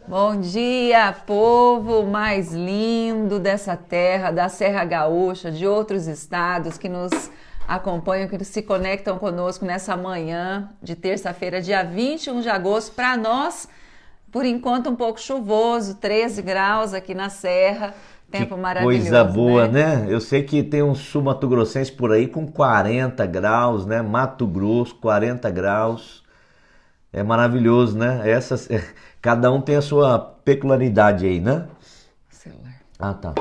Bom dia, povo mais lindo dessa terra, da Serra Gaúcha, de outros estados que nos acompanham, que se conectam conosco nessa manhã de terça-feira, dia 21 de agosto. Para nós, por enquanto, um pouco chuvoso, 13 graus aqui na Serra, tempo maravilhoso. Coisa boa, né? Eu sei que tem um sul-mato-grossense por aí com 40 graus, né? Mato Grosso, 40 graus. É maravilhoso, né? Cada um tem a sua peculiaridade aí, né? Celular. Ah, tá.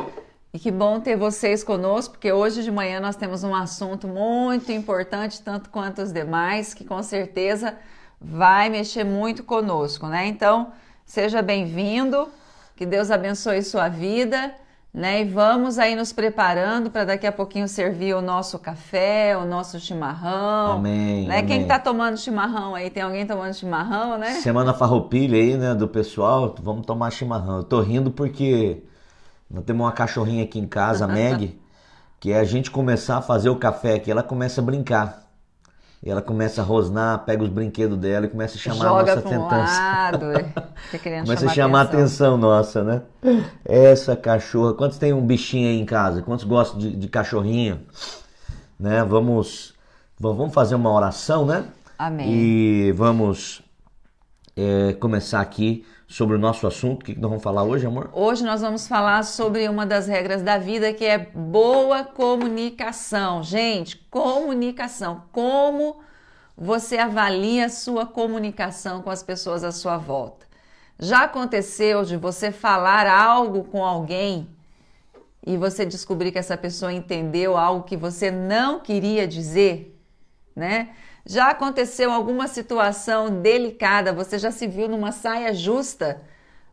E que bom ter vocês conosco, porque hoje de manhã nós temos um assunto muito importante, tanto quanto os demais, que com certeza vai mexer muito conosco, né? Então, seja bem-vindo, que Deus abençoe sua vida, né? E vamos aí nos preparando para daqui a pouquinho servir o nosso café, o nosso chimarrão. Amém, né? amém. Quem tá tomando chimarrão aí? Tem alguém tomando chimarrão, né? Semana farroupilha aí, né, do pessoal, vamos tomar chimarrão. Eu tô rindo porque nós temos uma cachorrinha aqui em casa, a Meg, que é a gente começar a fazer o café aqui, ela começa a brincar. E ela começa a rosnar, pega os brinquedos dela e começa a chamar a nossa atenção. Começa a chamar a atenção nossa, né? Essa cachorra. Quantos tem um bichinho aí em casa? Quantos gostam de cachorrinho? Né? Vamos fazer uma oração, né? Amém. E vamos começar aqui sobre o nosso assunto. O que nós vamos falar hoje, amor? Hoje nós vamos falar sobre uma das regras da vida, que é boa comunicação. Gente, comunicação. Como você avalia a sua comunicação com as pessoas à sua volta? Já aconteceu de você falar algo com alguém e você descobrir que essa pessoa entendeu algo que você não queria dizer, né? Já aconteceu alguma situação delicada, você já se viu numa saia justa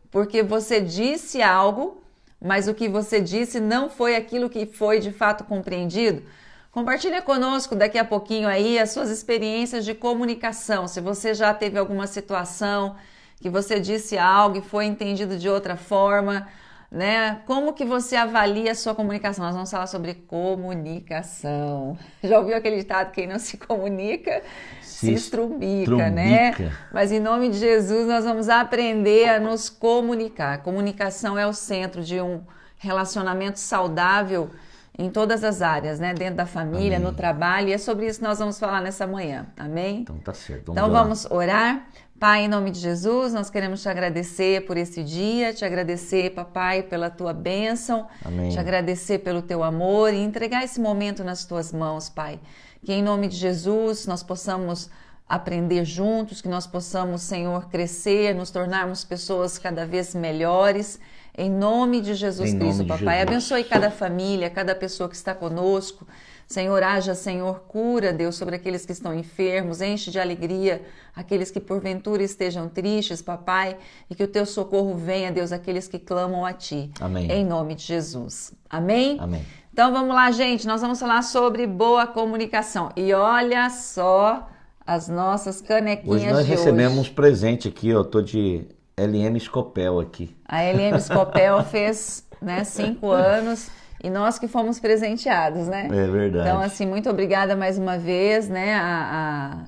porque você disse algo, mas o que você disse não foi aquilo que foi de fato compreendido? Compartilha conosco daqui a pouquinho aí as suas experiências de comunicação, se você já teve alguma situação que você disse algo e foi entendido de outra forma, né? Como que você avalia a sua comunicação? Nós vamos falar sobre comunicação. Já ouviu aquele ditado, quem não se comunica se estrumbica, né? Mas em nome de Jesus nós vamos aprender a nos comunicar. Comunicação é o centro de um relacionamento saudável em todas as áreas, né? Dentro da família, Amém. No trabalho, e é sobre isso que nós vamos falar nessa manhã, amém? Então tá certo, Vamos orar. Pai, em nome de Jesus, nós queremos te agradecer por esse dia, te agradecer, papai, pela tua bênção, Amém. Te agradecer pelo teu amor e entregar esse momento nas tuas mãos, Pai. Que em nome de Jesus nós possamos aprender juntos, que nós possamos, Senhor, crescer, nos tornarmos pessoas cada vez melhores. Em nome de Jesus Cristo, papai. Abençoe cada família, cada pessoa que está conosco. Senhor, haja, Senhor, cura, Deus, sobre aqueles que estão enfermos, enche de alegria aqueles que porventura estejam tristes, papai, e que o teu socorro venha, Deus, aqueles que clamam a ti. Amém. Em nome de Jesus. Amém? Amém. Então vamos lá, gente, nós vamos falar sobre boa comunicação. E olha só as nossas canequinhas de hoje. Nós recebemos um presente aqui, ó, tô de LM Scopel aqui. A LM Scopel fez, 5 anos. E nós que fomos presenteados, né? É verdade. Então, assim, muito obrigada mais uma vez, né? A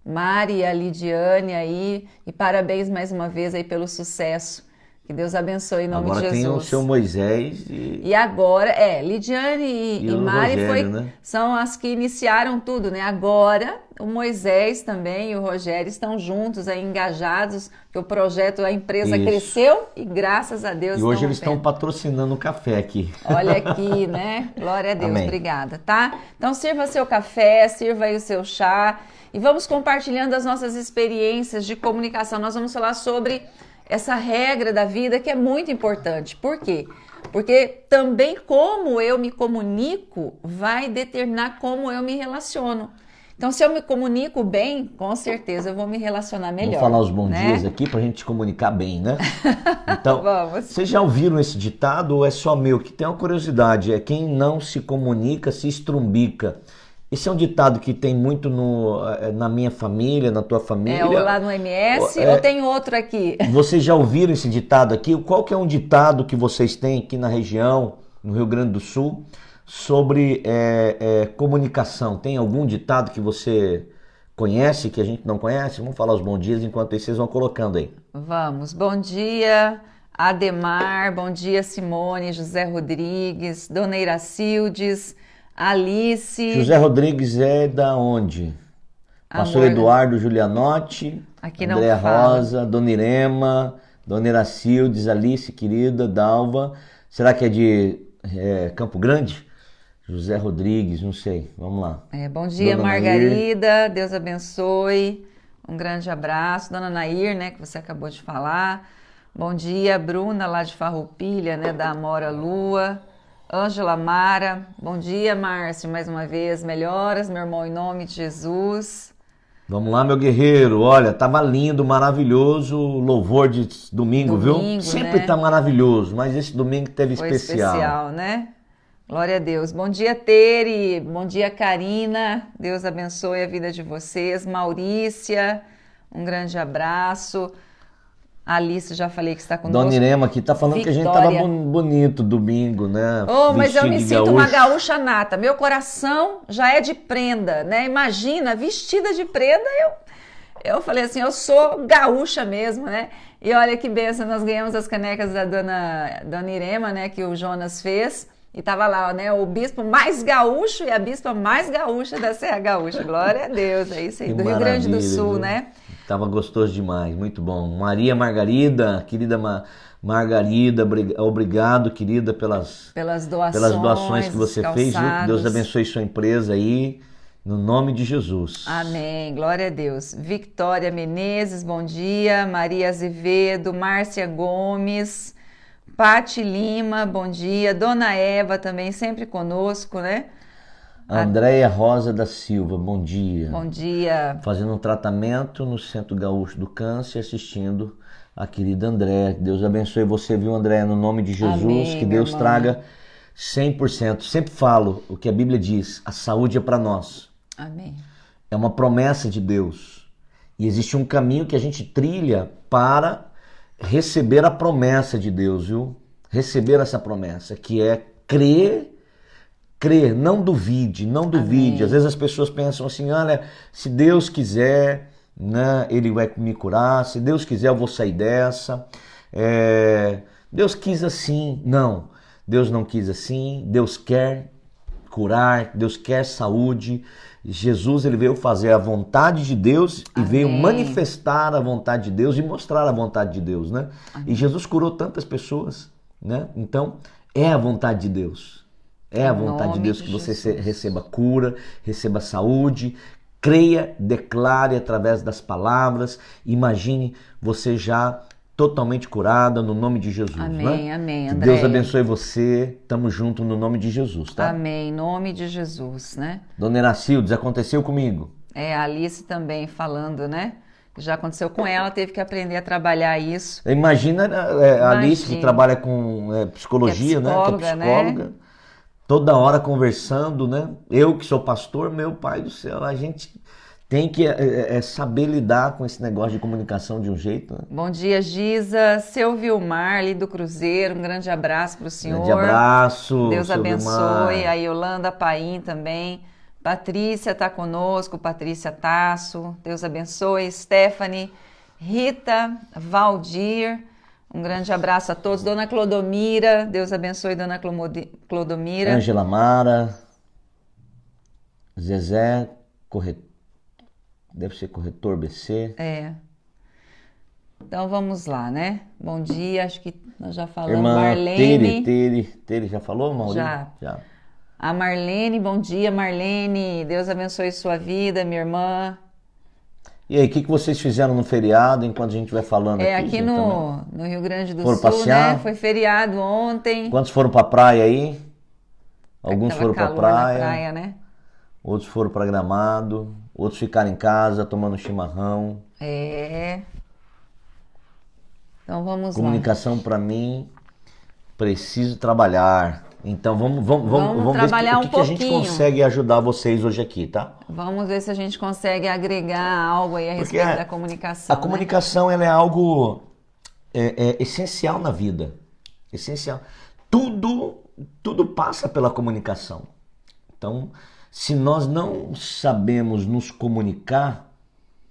Mari e a Lidiane aí. E parabéns mais uma vez aí pelo sucesso. Que Deus abençoe em nome de Jesus. Agora tem o seu Moisés e agora, Lidiane e Mari Rogério, né? São as que iniciaram tudo, né? Agora, o Moisés também e o Rogério estão juntos aí, engajados, que o projeto, a empresa cresceu e graças a Deus. E hoje eles estão patrocinando o café aqui. Olha aqui, né? Glória a Deus, Amém. Obrigada, tá? Então sirva seu café, sirva aí o seu chá e vamos compartilhando as nossas experiências de comunicação. Nós vamos falar sobre essa regra da vida que é muito importante. Por quê? Porque também como eu me comunico vai determinar como eu me relaciono. Então, se eu me comunico bem, com certeza eu vou me relacionar melhor. Vamos falar os bons né? dias aqui pra gente comunicar bem, né? Então, Vamos. Vocês já ouviram esse ditado ou é só meu? Que tem uma curiosidade, é quem não se comunica se estrumbica. Esse é um ditado que tem muito na minha família, na tua família. Ou lá no MS, ou tem outro aqui? Vocês já ouviram esse ditado aqui? Qual que é um ditado que vocês têm aqui na região, no Rio Grande do Sul, sobre comunicação? Tem algum ditado que você conhece, que a gente não conhece? Vamos falar os bons dias enquanto vocês vão colocando aí. Vamos. Bom dia, Ademar. Bom dia, Simone, José Rodrigues, Dona Iracildes, Alice. José Rodrigues é da onde? Pastor Amor. Eduardo Julianotti, Aqui não Andréa fala. Rosa, Dona Irema, Dona Iracildes, Alice, querida, Dalva. Será que é de Campo Grande? José Rodrigues, não sei. Vamos lá. Bom dia, Dona Margarida. Deus abençoe. Um grande abraço. Dona Nair, né, que você acabou de falar. Bom dia, Bruna, lá de Farroupilha, né, da Amora Lua. Ângela Mara. Bom dia, Márcio, mais uma vez. Melhoras, meu irmão, em nome de Jesus. Vamos lá, meu guerreiro. Olha, tava lindo, maravilhoso o louvor de domingo, viu? Sempre né? tá maravilhoso, mas esse domingo teve Foi especial. especial, né? Glória a Deus. Bom dia, Tere. Bom dia, Karina. Deus abençoe a vida de vocês. Maurícia, um grande abraço. Alice, já falei que está conosco. Dona Irema aqui tá falando que a gente tava bonito domingo, né? Oh, mas eu me Vestido de sinto uma gaúcho. gaúcha nata. Meu coração já é de prenda, né? Imagina, vestida de prenda, eu falei assim, eu sou gaúcha mesmo, né? E olha que benção, nós ganhamos as canecas da Dona Irema, né? Que o Jonas fez. E tava lá, né? O bispo mais gaúcho e a bispa mais gaúcha da Serra Gaúcha. Glória a Deus, é isso aí. Que Do Rio Grande do maravilha, Sul, viu? né? Tava gostoso demais, muito bom. Maria Margarida, querida Margarida, obrigado, querida, pelas doações que você fez, viu? Que Deus abençoe sua empresa aí, no nome de Jesus. Amém, glória a Deus. Victória Menezes, bom dia. Maria Azevedo, Márcia Gomes, Pati Lima, bom dia. Dona Eva também, sempre conosco, né? Andréia Rosa da Silva, bom dia. Bom dia. Fazendo um tratamento no Centro Gaúcho do Câncer, assistindo a querida Andréia. Que Deus abençoe você, viu, Andréia, no nome de Jesus. Amém, que meu Deus irmão. traga 100%. Sempre falo o que a Bíblia diz, a saúde é para nós. Amém. É uma promessa de Deus. E existe um caminho que a gente trilha para receber a promessa de Deus, viu? Receber essa promessa, que é crer, não duvide, não duvide. Amém. Às vezes as pessoas pensam assim, olha, se Deus quiser, né, Ele vai me curar, se Deus quiser eu vou sair dessa. Deus quis assim. Não, Deus não quis assim, Deus quer curar, Deus quer saúde. Jesus, ele veio fazer a vontade de Deus e Amém. veio manifestar a vontade de Deus e mostrar a vontade de Deus, né? Amém. E Jesus curou tantas pessoas, né? Então, é a vontade de Deus. É a vontade de Deus que você receba cura, receba saúde, creia, declare através das palavras. Imagine você já totalmente curada no nome de Jesus. Amém, né? amém, Que Andréia. Deus abençoe você. Tamo junto no nome de Jesus, tá? Amém, em nome de Jesus, né? Dona Iracildes, aconteceu comigo. A Alice também falando, né? Já aconteceu com ela, teve que aprender a trabalhar isso. Imagina a Alice, que Imagina. trabalha com psicologia, Que é psicóloga, né? Que é psicóloga. né? Toda hora conversando, né? Eu que sou pastor, meu pai do céu, a gente tem que saber lidar com esse negócio de comunicação de um jeito. Né? Bom dia, Giza. Seu Vilmar, ali do Cruzeiro, um grande abraço para o senhor. Grande abraço. Deus seu abençoe. Vilmar. A Yolanda Paim também. Patrícia está conosco, Patrícia Tasso. Deus abençoe. Stephanie, Rita, Valdir. Um grande abraço a todos. Dona Clodomira, Deus abençoe, Dona Clodomira. Ângela Mara, Zezé, deve ser corretor BC. Então vamos lá, né? Bom dia, acho que nós já falamos. Irmã Marlene. Tere, já falou, Maurício? Já. A Marlene, bom dia, Marlene. Deus abençoe sua vida, minha irmã. E aí, o que vocês fizeram no feriado, enquanto a gente vai falando aqui? Aqui no Rio Grande do Foram Sul, passear? né? Foi feriado ontem. Quantos foram pra praia aí? Alguns Tava foram pra calor praia, na praia, né? outros foram pra Gramado, outros ficaram em casa tomando chimarrão. Então vamos Comunicação pra mim, preciso trabalhar. Então vamos trabalhar ver o que um a gente pouquinho. consegue ajudar vocês hoje aqui, tá? Vamos ver se a gente consegue agregar algo aí a Porque respeito da comunicação. A comunicação ela é algo essencial na vida. Essencial. Tudo passa pela comunicação. Então, se nós não sabemos nos comunicar,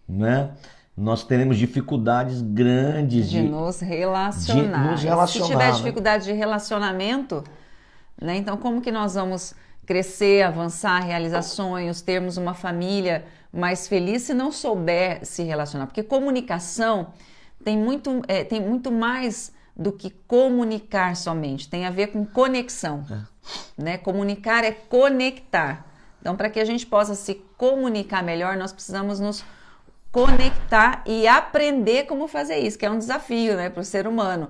né? Nós teremos dificuldades grandes de nos relacionar. De nos relacionar. Se tiver né? dificuldade de relacionamento, né? Então como que nós vamos crescer, avançar, realizar sonhos, termos uma família mais feliz se não souber se relacionar? Porque comunicação tem muito mais do que comunicar somente, tem a ver com conexão. Né? Comunicar é conectar. Então, para que a gente possa se comunicar melhor, nós precisamos nos conectar e aprender como fazer isso, que é um desafio, né, para o ser humano.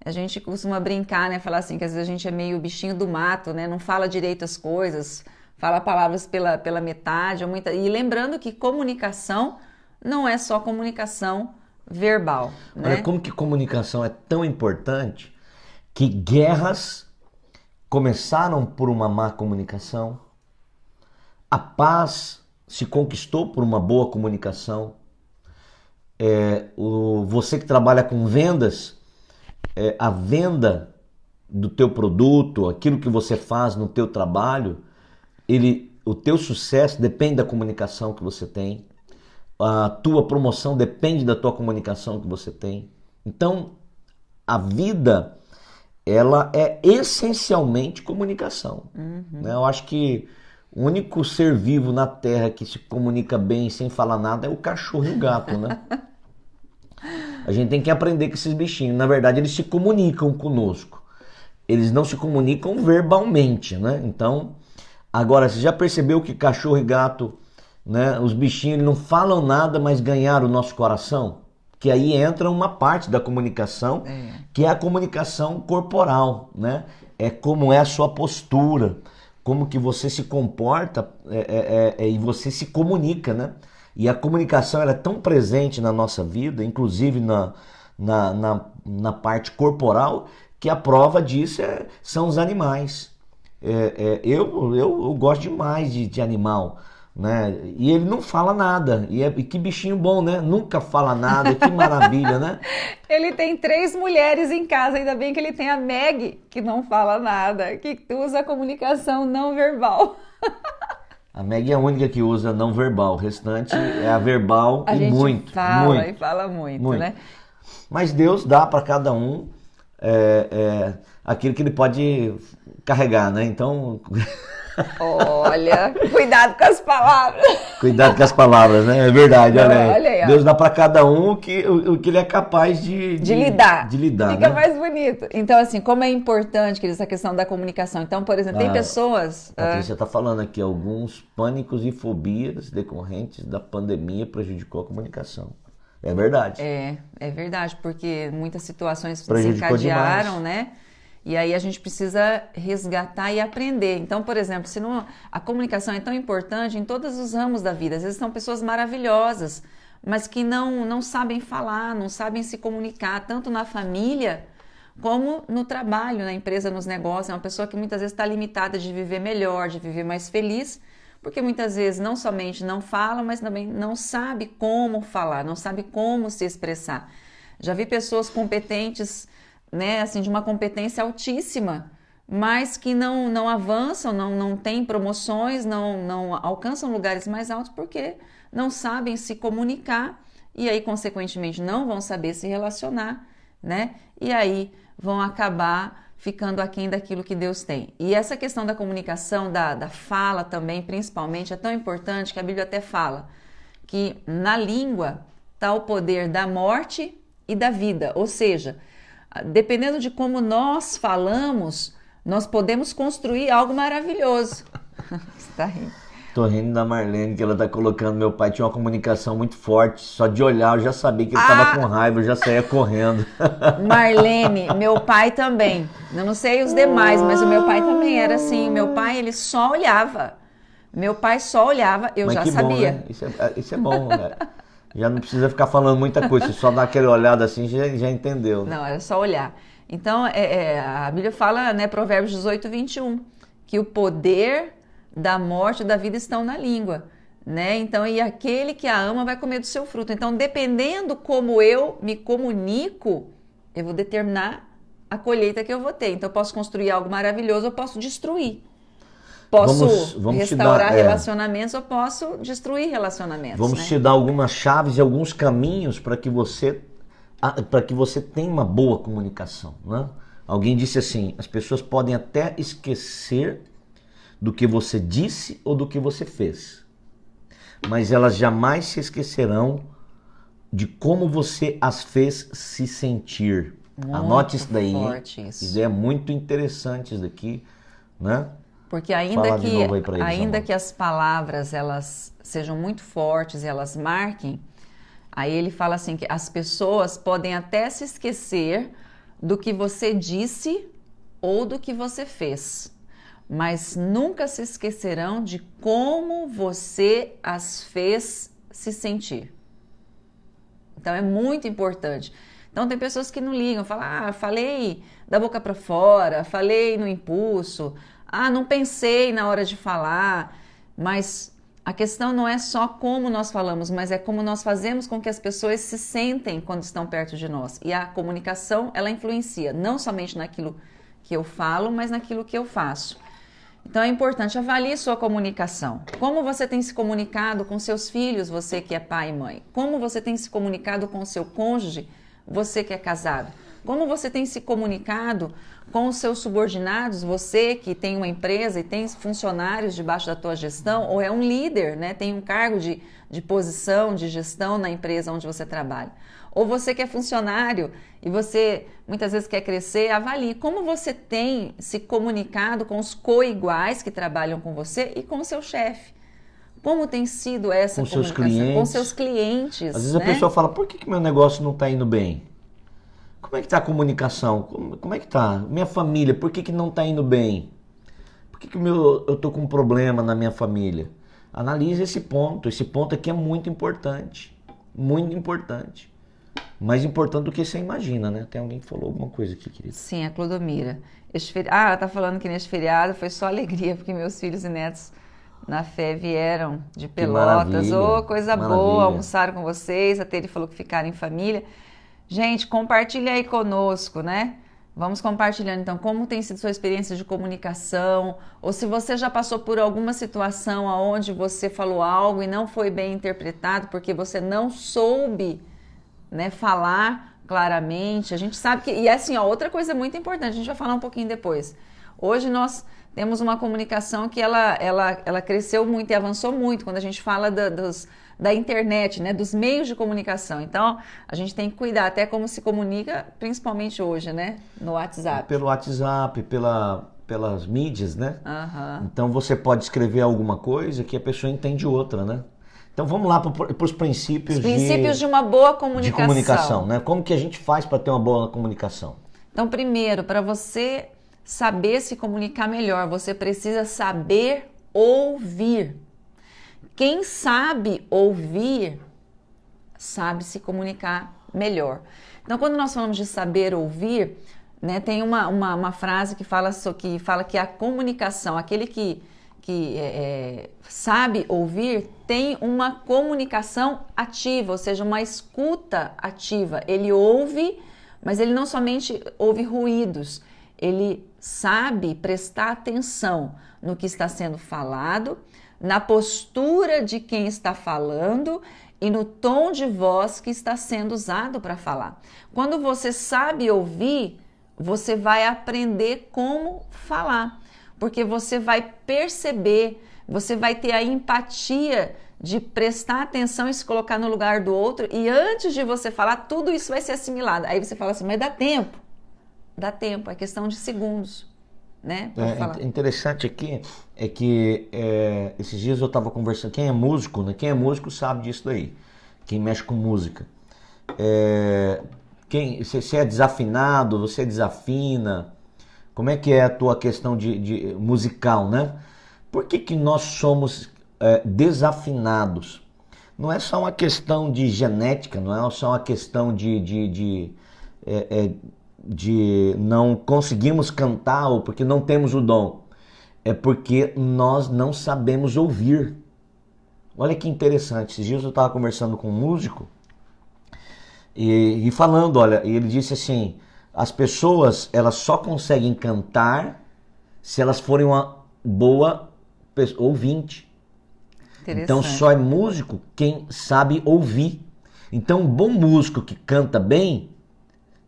A gente costuma brincar, né, falar assim, que às vezes a gente é meio bichinho do mato, né, não fala direito as coisas, fala palavras pela metade. E lembrando que comunicação não é só comunicação verbal. Né? Olha como que comunicação é tão importante que guerras começaram por uma má comunicação, a paz se conquistou por uma boa comunicação. Você que trabalha com vendas, a venda do teu produto, aquilo que você faz no teu trabalho, o teu sucesso depende da comunicação que você tem. A tua promoção depende da tua comunicação que você tem. Então, a vida, ela é essencialmente comunicação. Né? Eu acho que o único ser vivo na Terra que se comunica bem sem falar nada é o cachorro e o gato, né? A gente tem que aprender com esses bichinhos. Na verdade, eles se comunicam conosco. Eles não se comunicam verbalmente, né? Então, agora, você já percebeu que cachorro e gato, né, os bichinhos, eles não falam nada, mas ganharam o nosso coração? Que aí entra uma parte da comunicação, que é a comunicação corporal, né? É como é a sua postura, como que você se comporta e você se comunica, né? E a comunicação ela é tão presente na nossa vida, inclusive na parte corporal, que a prova disso são os animais. Eu gosto demais de animal, né? E ele não fala nada. E que bichinho bom, né? Nunca fala nada, que maravilha, né? Ele tem 3 mulheres em casa, ainda bem que ele tem a Meg, que não fala nada, que usa a comunicação não verbal. A Meg é a única que usa não verbal, o restante é a verbal a e gente muito. Fala e fala muito, né? Mas Deus dá para cada um aquilo que ele pode carregar, né? Então... Olha, cuidado com as palavras. Cuidado com as palavras, né? É verdade, olha aí. Ó. Deus dá para cada um o que ele é capaz de lidar. Fica né? mais bonito. Então, assim, como é importante, queridos, essa questão da comunicação. Então, por exemplo, tem pessoas... Patrícia está falando aqui, alguns pânicos e fobias decorrentes da pandemia prejudicou a comunicação. É verdade. É verdade, porque muitas situações se Prejudicou encadearam, demais. né? E aí a gente precisa resgatar e aprender. Então, por exemplo, a comunicação é tão importante em todos os ramos da vida. Às vezes são pessoas maravilhosas, mas que não sabem falar, não sabem se comunicar, tanto na família como no trabalho, na empresa, nos negócios. É uma pessoa que muitas vezes está limitada de viver melhor, de viver mais feliz, porque muitas vezes não somente não fala, mas também não sabe como falar, não sabe como se expressar. Já vi pessoas competentes, né, assim, de uma competência altíssima, mas que não avançam, não têm promoções, não alcançam lugares mais altos porque não sabem se comunicar e aí, consequentemente, não vão saber se relacionar, né? E aí vão acabar ficando aquém daquilo que Deus tem. E essa questão da comunicação, da fala também, principalmente, é tão importante que a Bíblia até fala que na língua está o poder da morte e da vida, ou seja, dependendo de como nós falamos, nós podemos construir algo maravilhoso. Você tá rindo? Tô rindo da Marlene, que ela tá colocando, meu pai tinha uma comunicação muito forte, só de olhar eu já sabia que ele tava com raiva, eu já saía correndo. Marlene, meu pai também, eu não sei os demais, mas o meu pai também era assim, meu pai ele só olhava, eu mas já que sabia. Bom, né? Isso é bom, né? Já não precisa ficar falando muita coisa, você só dá aquela olhada assim, já entendeu. Não, era só olhar. Então, a Bíblia fala, né, Provérbios 18, 21, que o poder da morte e da vida estão na língua, né? Então, e aquele que a ama vai comer do seu fruto. Então, dependendo como eu me comunico, eu vou determinar a colheita que eu vou ter. Então, eu posso construir algo maravilhoso, eu posso destruir. Posso vamos restaurar te dar, relacionamentos ou posso destruir relacionamentos. Vamos né? te dar algumas chaves e alguns caminhos para que você tenha uma boa comunicação, né? Alguém disse assim, as pessoas podem até esquecer do que você disse ou do que você fez, mas elas jamais se esquecerão de como você as fez se sentir. Muito Anote isso daí, hein? forte isso. Isso é muito interessante isso daqui, né? Porque Ainda que as palavras elas sejam muito fortes e elas marquem, aí ele fala assim que as pessoas podem até se esquecer do que você disse ou do que você fez, mas nunca se esquecerão de como você as fez se sentir. Então é muito importante. Então tem pessoas que não ligam, falam, falei da boca para fora, falei no impulso, não pensei na hora de falar, mas a questão não é só como nós falamos, mas é como nós fazemos com que as pessoas se sentem quando estão perto de nós. E a comunicação, ela influencia não somente naquilo que eu falo, mas naquilo que eu faço. Então é importante, avalie sua comunicação. Como você tem se comunicado com seus filhos, você que é pai e mãe? Como você tem se comunicado com o seu cônjuge, você que é casado? Como você tem se comunicado com os seus subordinados, você que tem uma empresa e tem funcionários debaixo da tua gestão, ou é um líder, né? Tem um cargo de posição, de gestão na empresa onde você trabalha. Ou você que é funcionário e você muitas vezes quer crescer, avalie como você tem se comunicado com os coiguais que trabalham com você e com o seu chefe. Como tem sido essa comunicação com seus clientes? Às vezes a pessoa fala, por que meu negócio não está indo bem? Como é que está a comunicação? Como é que está? Minha família, por que não está indo bem? Por que eu estou com um problema na minha família? Analise esse ponto aqui é muito importante. Muito importante. Mais importante do que você imagina, né? Tem alguém que falou alguma coisa aqui, querida. Sim, a Clodomira. Ela tá falando que nesse feriado foi só alegria, porque meus filhos e netos na fé vieram de Pelotas. Coisa boa, almoçaram com vocês. A Tere falou que ficaram em família. Gente, compartilha aí conosco, né? Vamos compartilhando, então, como tem sido sua experiência de comunicação, ou se você já passou por alguma situação onde você falou algo e não foi bem interpretado, porque você não soube, né, falar claramente. A gente sabe que... E assim, outra coisa muito importante, a gente vai falar um pouquinho depois. Hoje nós temos uma comunicação que ela cresceu muito e avançou muito quando a gente fala da internet, né, dos meios de comunicação. Então, a gente tem que cuidar até como se comunica, principalmente hoje, né, no WhatsApp. Pelo WhatsApp, pelas mídias, né? Uhum. Então, você pode escrever alguma coisa que a pessoa entende outra, né? Então, vamos lá para os princípios, de uma boa comunicação. De comunicação, né? Como que a gente faz para ter uma boa comunicação? Então, primeiro, para você saber se comunicar melhor, você precisa saber ouvir. Quem sabe ouvir, sabe se comunicar melhor. Então, quando nós falamos de saber ouvir, né, tem uma frase que fala que a comunicação, aquele que sabe ouvir, tem uma comunicação ativa, ou seja, uma escuta ativa. Ele ouve, mas ele não somente ouve ruídos, ele sabe prestar atenção no que está sendo falado, na postura de quem está falando e no tom de voz que está sendo usado para falar. Quando você sabe ouvir, você vai aprender como falar, porque você vai perceber, você vai ter a empatia de prestar atenção e se colocar no lugar do outro, e antes de você falar, tudo isso vai ser assimilado. Aí você fala assim, mas dá tempo. Dá tempo, é questão de segundos, né? Interessante aqui é que esses dias eu estava conversando, quem é músico, né? Quem é músico sabe disso daí, quem mexe com música. Você é desafinado, você desafina, como é que é a tua questão de musical, né? Por que nós somos desafinados? Não é só uma questão de genética, não é só uma questão de não conseguimos cantar ou porque não temos o dom. É porque nós não sabemos ouvir. Olha que interessante, esses dias eu estava conversando com um músico e falando, olha, ele disse assim, as pessoas elas só conseguem cantar se elas forem uma boa ouvinte. Interessante. Então só é músico quem sabe ouvir. Então um bom músico que canta bem,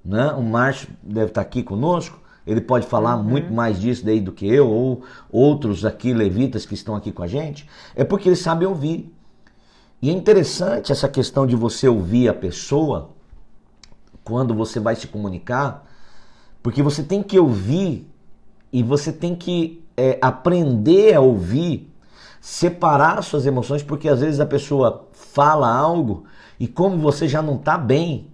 né? O Márcio deve estar aqui conosco, ele pode falar muito mais disso daí do que eu, ou outros aqui, levitas que estão aqui com a gente, é porque ele sabe ouvir. E é interessante essa questão de você ouvir a pessoa quando você vai se comunicar, porque você tem que ouvir e você tem que aprender a ouvir, separar suas emoções, porque às vezes a pessoa fala algo e como você já não está bem,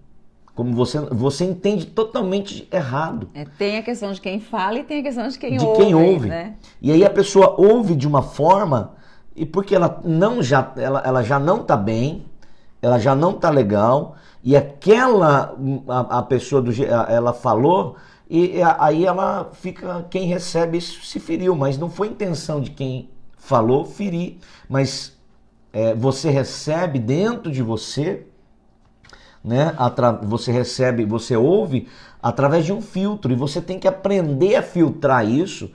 como você entende totalmente errado. Tem a questão de quem fala e tem a questão de quem ouve. Né? E aí a pessoa ouve de uma forma, e porque ela já não está bem, ela já não está legal, e a pessoa ela falou, e aí ela fica, quem recebe isso se feriu, mas não foi intenção de quem falou ferir, mas você recebe dentro de você, né? Você ouve através de um filtro, e você tem que aprender a filtrar isso,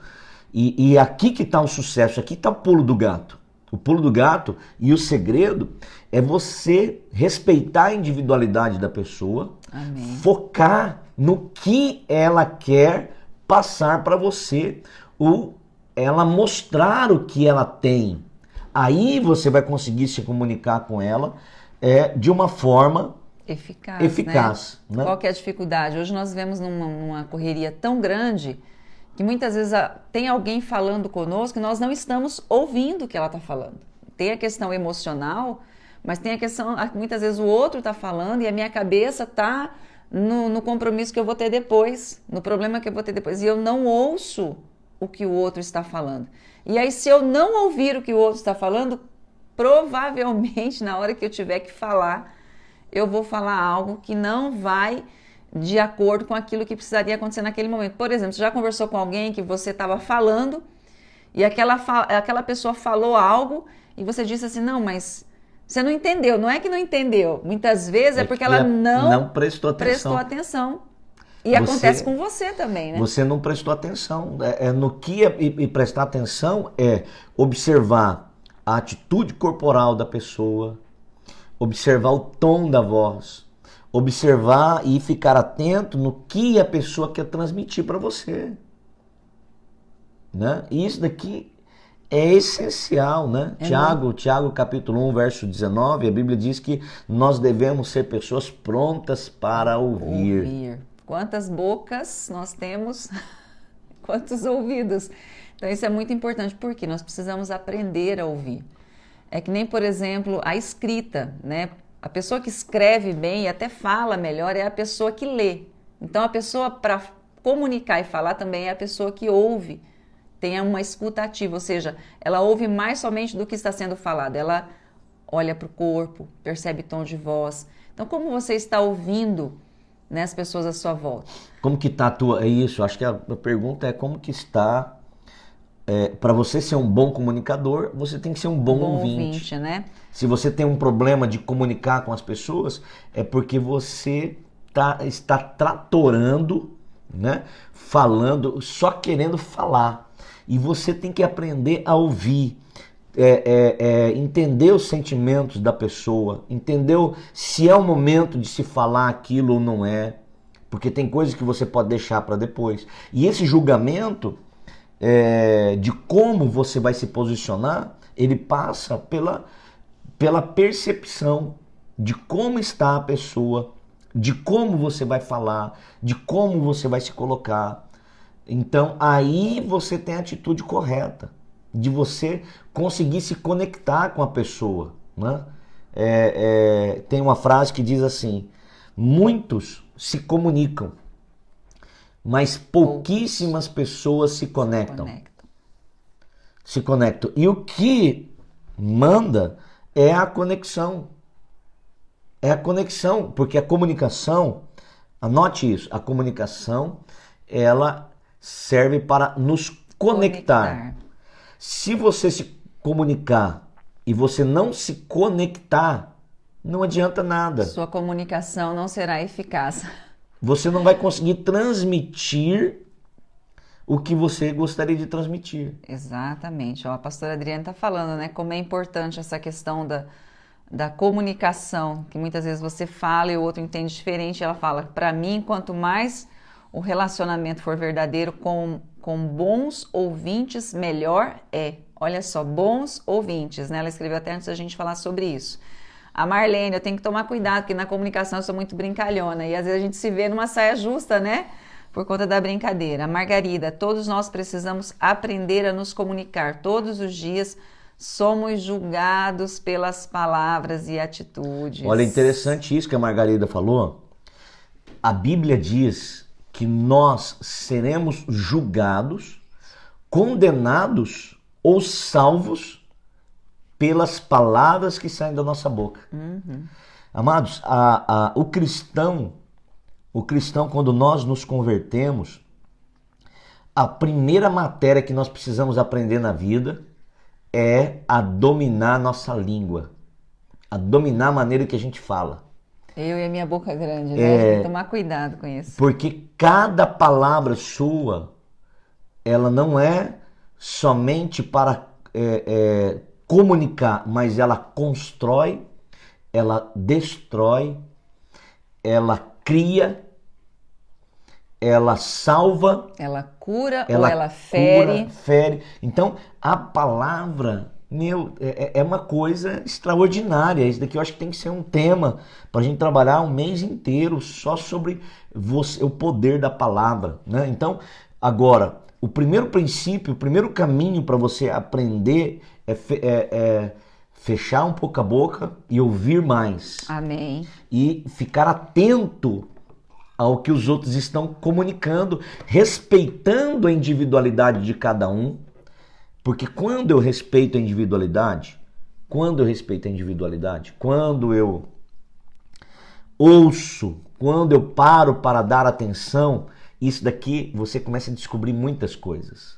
e aqui que está o sucesso, aqui está o pulo do gato. O pulo do gato e o segredo é você respeitar a individualidade da pessoa, Amém. Focar no que ela quer passar para você, ou ela mostrar o que ela tem. Aí você vai conseguir se comunicar com ela de uma forma eficaz. Né? Qual que é a dificuldade? Hoje nós vivemos numa correria tão grande que muitas vezes tem alguém falando conosco e nós não estamos ouvindo o que ela está falando. Tem a questão emocional, mas tem a questão, muitas vezes o outro está falando e a minha cabeça está no compromisso que eu vou ter depois, no problema que eu vou ter depois, e eu não ouço o que o outro está falando. E aí, se eu não ouvir o que o outro está falando, provavelmente na hora que eu tiver que falar, eu vou falar algo que não vai de acordo com aquilo que precisaria acontecer naquele momento. Por exemplo, você já conversou com alguém que você estava falando e aquela pessoa falou algo e você disse assim, não, mas você não entendeu. Não é que não entendeu. Muitas vezes é porque ela não prestou atenção. E acontece com você também, né? Você não prestou atenção. E prestar atenção é observar a atitude corporal da pessoa, observar o tom da voz, observar e ficar atento no que a pessoa quer transmitir para você. Né? E isso daqui é essencial, né? Tiago capítulo 1, verso 19, a Bíblia diz que nós devemos ser pessoas prontas para ouvir. Quantas bocas nós temos, quantos ouvidos. Então isso é muito importante, porque nós precisamos aprender a ouvir. É que nem, por exemplo, a escrita, né? A pessoa que escreve bem e até fala melhor é a pessoa que lê. Então a pessoa, para comunicar e falar, também é a pessoa que ouve. Tem uma escuta ativa, ou seja, ela ouve mais somente do que está sendo falado. Ela olha para o corpo, percebe tom de voz. Então, como você está ouvindo, né, as pessoas à sua volta? Como que está a tua... É isso, acho que a pergunta é como que está... para você ser um bom comunicador, você tem que ser um bom ouvinte. Né? Se você tem um problema de comunicar com as pessoas, é porque você está tratorando, né? Falando, só querendo falar. E você tem que aprender a ouvir, entender os sentimentos da pessoa, entender se é o momento de se falar aquilo ou não é, porque tem coisas que você pode deixar para depois. E esse julgamento de como você vai se posicionar, ele passa pela percepção de como está a pessoa, de como você vai falar, de como você vai se colocar. Então aí você tem a atitude correta, de você conseguir se conectar com a pessoa. Né? Tem uma frase que diz assim, muitos se comunicam, mas pouquíssimas pessoas se conectam. E o que manda é a conexão. É a conexão, porque a comunicação, anote isso, a comunicação, ela serve para nos conectar. Se você se comunicar e você não se conectar, não adianta nada. Sua comunicação não será eficaz. Você não vai conseguir transmitir o que você gostaria de transmitir. Exatamente. Ó, a pastora Adriana está falando, né? Como é importante essa questão da comunicação, que muitas vezes você fala e o outro entende diferente. Ela fala, para mim, quanto mais o relacionamento for verdadeiro com bons ouvintes, melhor é. Olha só, bons ouvintes, né? Ela escreveu até antes da gente falar sobre isso. A Marlene, eu tenho que tomar cuidado, porque na comunicação eu sou muito brincalhona e às vezes a gente se vê numa saia justa, né? Por conta da brincadeira. A Margarida, todos nós precisamos aprender a nos comunicar. Todos os dias somos julgados pelas palavras e atitudes. Olha, interessante isso que a Margarida falou. A Bíblia diz que nós seremos julgados, condenados ou salvos pelas palavras que saem da nossa boca. Amados, o cristão, quando nós nos convertemos, a primeira matéria que nós precisamos aprender na vida é a dominar a nossa língua, a dominar a maneira que a gente fala. Eu e a minha boca grande, né? Tem que tomar cuidado com isso. Porque cada palavra sua, ela não é somente para comunicar, mas ela constrói, ela destrói, ela cria, ela salva, ela cura ou ela fere. Então, a palavra, é uma coisa extraordinária. Isso daqui eu acho que tem que ser um tema para a gente trabalhar um mês inteiro só sobre o poder da palavra, né? Então, agora, o primeiro princípio, o primeiro caminho para você aprender é fechar um pouco a boca e ouvir mais. Amém. E ficar atento ao que os outros estão comunicando, respeitando a individualidade de cada um, porque quando eu respeito a individualidade, quando eu ouço, quando eu paro para dar atenção, isso daqui você começa a descobrir muitas coisas.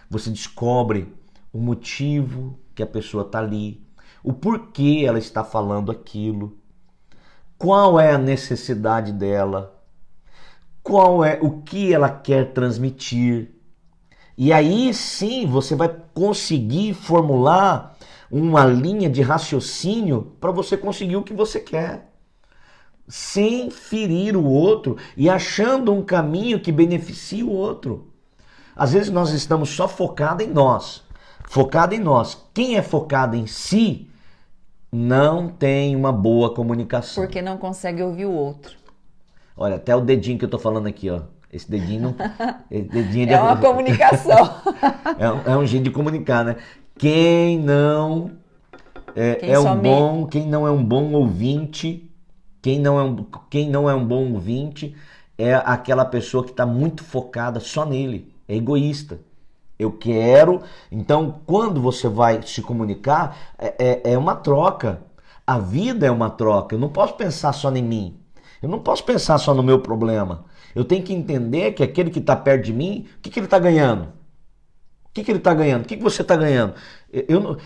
Você descobre o motivo que a pessoa está ali, o porquê ela está falando aquilo, qual é a necessidade dela, qual é o que ela quer transmitir. E aí sim você vai conseguir formular uma linha de raciocínio para você conseguir o que você quer, sem ferir o outro e achando um caminho que beneficie o outro. Às vezes nós estamos só focados em nós. Quem é focado em si não tem uma boa comunicação. Porque não consegue ouvir o outro. Olha, até o dedinho que eu tô falando aqui, ó. Esse dedinho não. Esse dedinho é uma comunicação. é um jeito de comunicar, né? Quem não quem não é um bom ouvinte, quem não é um bom ouvinte é aquela pessoa que está muito focada só nele, é egoísta. Eu quero. Então, quando você vai se comunicar, é uma troca. A vida é uma troca. Eu não posso pensar só em mim. Eu não posso pensar só no meu problema. Eu tenho que entender que aquele que está perto de mim, o que ele está ganhando? O que ele está ganhando? O que você está ganhando?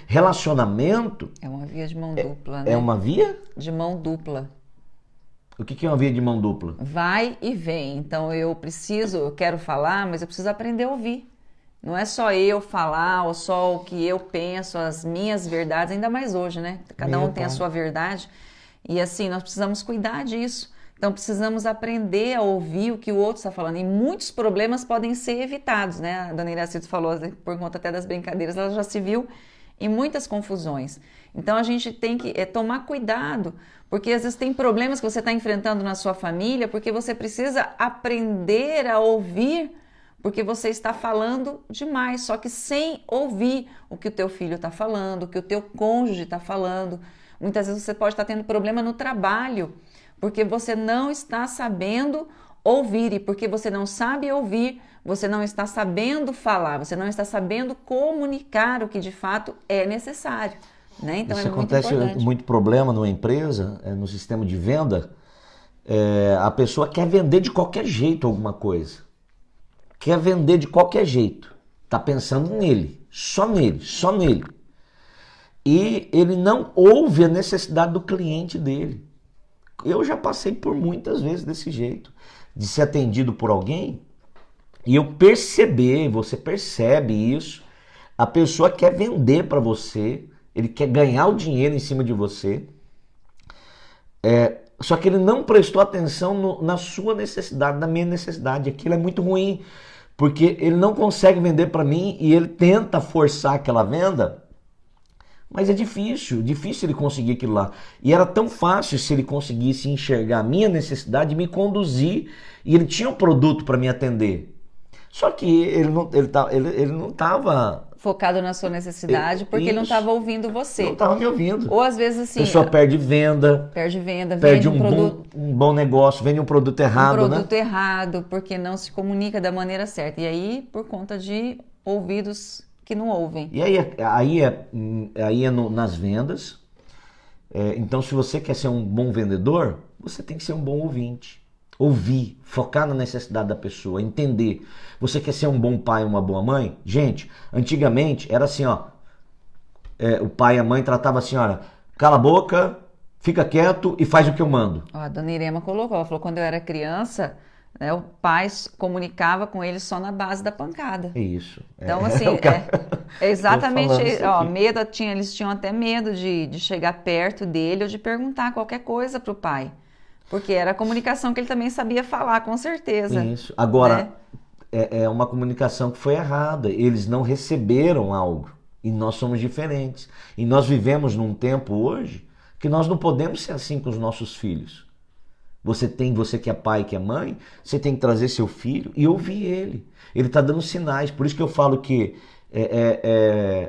Relacionamento... É uma via de mão dupla, né? É uma via? De mão dupla. O que é uma via de mão dupla? Vai e vem. Então eu quero falar, mas eu preciso aprender a ouvir. Não é só eu falar ou só o que eu penso, as minhas verdades, ainda mais hoje, né? Cada um tem a sua verdade. E assim, nós precisamos cuidar disso. Então precisamos aprender a ouvir o que o outro está falando. E muitos problemas podem ser evitados, né? A dona Iracide falou, por conta até das brincadeiras, ela já se viu em muitas confusões. Então a gente tem que tomar cuidado, porque às vezes tem problemas que você está enfrentando na sua família, porque você precisa aprender a ouvir, porque você está falando demais, só que sem ouvir o que o teu filho está falando, o que o teu cônjuge está falando. Muitas vezes você pode estar tendo problema no trabalho, porque você não está sabendo ouvir, e porque você não sabe ouvir, você não está sabendo falar, você não está sabendo comunicar o que de fato é necessário, né? Então isso é muito acontece importante. Muito problema numa empresa, no sistema de venda, a pessoa quer vender de qualquer jeito alguma coisa, quer vender de qualquer jeito, está pensando nele, só nele, e ele não ouve a necessidade do cliente dele. Eu já passei por muitas vezes desse jeito, de ser atendido por alguém e eu perceber, você percebe isso, a pessoa quer vender para você, ele quer ganhar o dinheiro em cima de você, só que ele não prestou atenção na sua necessidade, na minha necessidade. Aquilo é muito ruim, porque ele não consegue vender para mim e ele tenta forçar aquela venda, mas é difícil ele conseguir aquilo lá. E era tão fácil se ele conseguisse enxergar a minha necessidade e me conduzir, e ele tinha um produto para me atender. Só que ele não estava focado na sua necessidade, porque ele não estava ouvindo você. Não estava me ouvindo. Ou às vezes assim... A pessoa perde venda, vende um bom negócio, vende um produto errado, né? Um produto errado, porque não se comunica da maneira certa. E aí, por conta de ouvidos que não ouvem. E nas vendas. Então, se você quer ser um bom vendedor, você tem que ser um bom ouvinte. Ouvir, focar na necessidade da pessoa, entender. Você quer ser um bom pai, uma boa mãe? Gente, antigamente era assim, ó. O pai e a mãe tratavam assim, olha, cala a boca, fica quieto e faz o que eu mando. Ó, a dona Irema colocou, ela falou, quando eu era criança, né, o pai comunicava com ele só na base da pancada. É isso. Então, assim, exatamente, ó, eles tinham até medo de chegar perto dele ou de perguntar qualquer coisa pro pai. Porque era a comunicação que ele também sabia falar, com certeza. Isso. Agora, né? É uma comunicação que foi errada. Eles não receberam algo. E nós somos diferentes. E nós vivemos num tempo hoje que nós não podemos ser assim com os nossos filhos. Você que é pai, que é mãe, você tem que trazer seu filho e ouvir ele. Ele está dando sinais. Por isso que eu falo que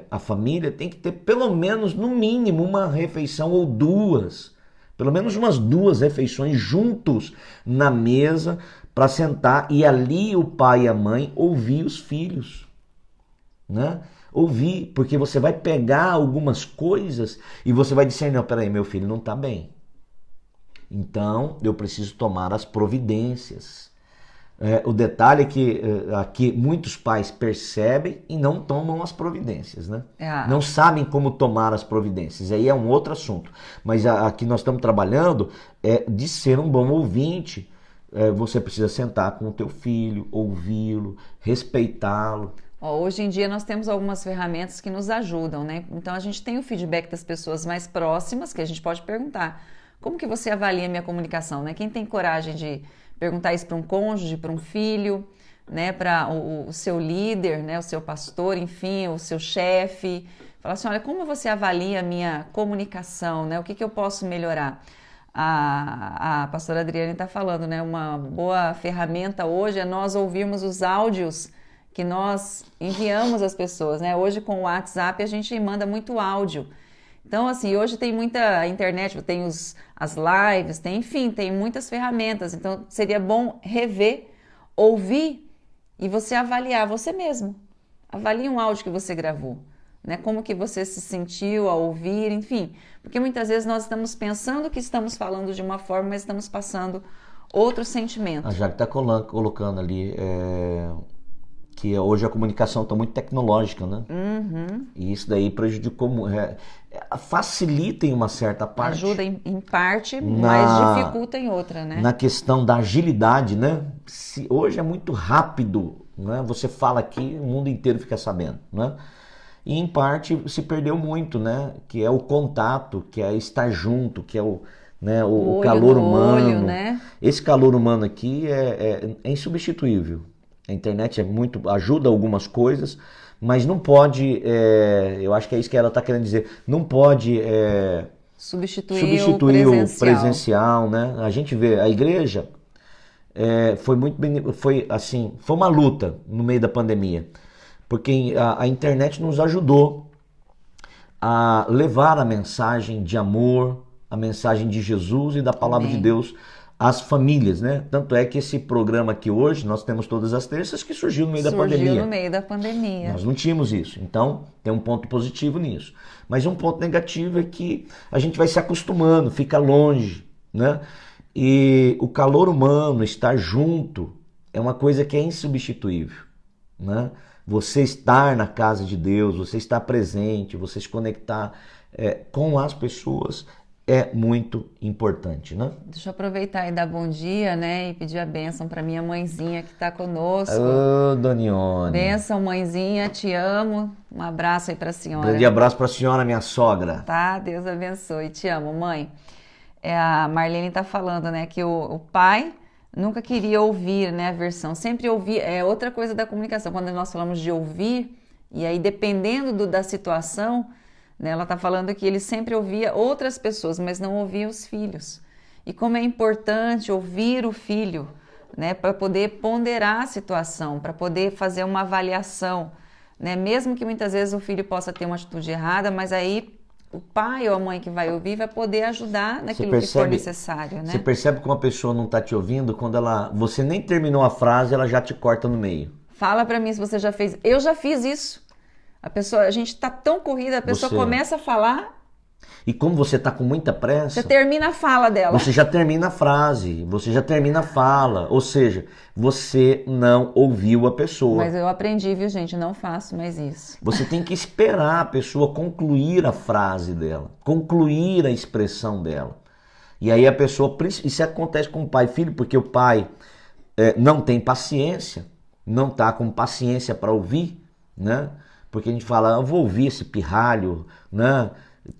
a família tem que ter pelo menos, no mínimo, uma refeição ou duas. Pelo menos umas 2 refeições juntos na mesa para sentar e ali o pai e a mãe ouvir os filhos, né? Ouvir, porque você vai pegar algumas coisas e você vai discernir, não, peraí, meu filho não está bem. Então eu preciso tomar as providências. O detalhe é que aqui muitos pais percebem e não tomam as providências, né? Não sabem como tomar as providências. Aí é um outro assunto. Mas aqui nós estamos trabalhando de ser um bom ouvinte. Você precisa sentar com o teu filho, ouvi-lo, respeitá-lo. Hoje em dia nós temos algumas ferramentas que nos ajudam, né? Então a gente tem o feedback das pessoas mais próximas, que a gente pode perguntar. Como que você avalia a minha comunicação, né? Quem tem coragem de perguntar isso para um cônjuge, para um filho, né, para o seu líder, né, o seu pastor, enfim, o seu chefe. Falar assim, olha, como você avalia a minha comunicação, né? O que eu posso melhorar? A pastora Adriane está falando, né? Uma boa ferramenta hoje é nós ouvirmos os áudios que nós enviamos às pessoas, né? Hoje com o WhatsApp a gente manda muito áudio. Então, assim, hoje tem muita internet, tem as lives, tem muitas ferramentas. Então, seria bom rever, ouvir e você avaliar você mesmo. Avalie um áudio que você gravou, né? Como que você se sentiu ao ouvir, enfim. Porque muitas vezes nós estamos pensando que estamos falando de uma forma, mas estamos passando outro sentimento. A Jaque está colocando ali que hoje a comunicação está muito tecnológica, né? Uhum. E isso daí prejudicou, facilita em uma certa parte. Ajuda em parte, mas dificulta em outra, né? Na questão da agilidade, né? Hoje é muito rápido, né? Você fala aqui, o mundo inteiro fica sabendo, né? E em parte se perdeu muito, né? Que é o contato, que é estar junto, que é o calor humano. Olho, né? Esse calor humano aqui é insubstituível. A internet ajuda algumas coisas, mas não pode, eu acho que é isso que ela está querendo dizer, não pode substituir o presencial, né? A gente vê, a igreja foi uma luta no meio da pandemia, porque a internet nos ajudou a levar a mensagem de amor, a mensagem de Jesus e da palavra de Deus às famílias, né? Tanto é que esse programa aqui hoje, nós temos todas as terças, que surgiu no meio da pandemia. Surgiu no meio da pandemia. Nós não tínhamos isso. Então, tem um ponto positivo nisso. Mas um ponto negativo é que a gente vai se acostumando, fica longe, né? E o calor humano, estar junto, é uma coisa que é insubstituível, né? Você estar na casa de Deus, você estar presente, você se conectar com as pessoas, é muito importante, né? Deixa eu aproveitar e dar bom dia, né? E pedir a bênção para minha mãezinha que está conosco. Ô, Donione. Bênção, mãezinha, te amo. Um abraço aí para a senhora. Grande abraço para a senhora, minha sogra. Tá? Deus abençoe. Te amo, mãe. A Marlene está falando, né, que o pai nunca queria ouvir, né, a versão. Sempre ouvir. É outra coisa da comunicação. Quando nós falamos de ouvir, e aí dependendo da situação, né, ela está falando que ele sempre ouvia outras pessoas, mas não ouvia os filhos. E como é importante ouvir o filho, né, para poder ponderar a situação, para poder fazer uma avaliação, né, mesmo que muitas vezes o filho possa ter uma atitude errada, mas aí o pai ou a mãe que vai ouvir vai poder ajudar naquilo que for necessário, né? Você percebe que uma pessoa não está te ouvindo quando você nem terminou a frase, ela já te corta no meio. Fala para mim se você já fez. Eu já fiz isso. A gente tá tão corrida, a pessoa começa a falar. E como você tá com muita pressa... Você termina a fala dela. Você já termina a frase, você já termina a fala. Ou seja, você não ouviu a pessoa. Mas eu aprendi, viu, gente? Não faço mais isso. Você tem que esperar a pessoa concluir a frase dela, concluir a expressão dela. E aí a pessoa... Isso acontece com o pai e filho, porque o pai não tem paciência, não tá com paciência para ouvir, né? Porque a gente fala, eu vou ouvir esse pirralho, né?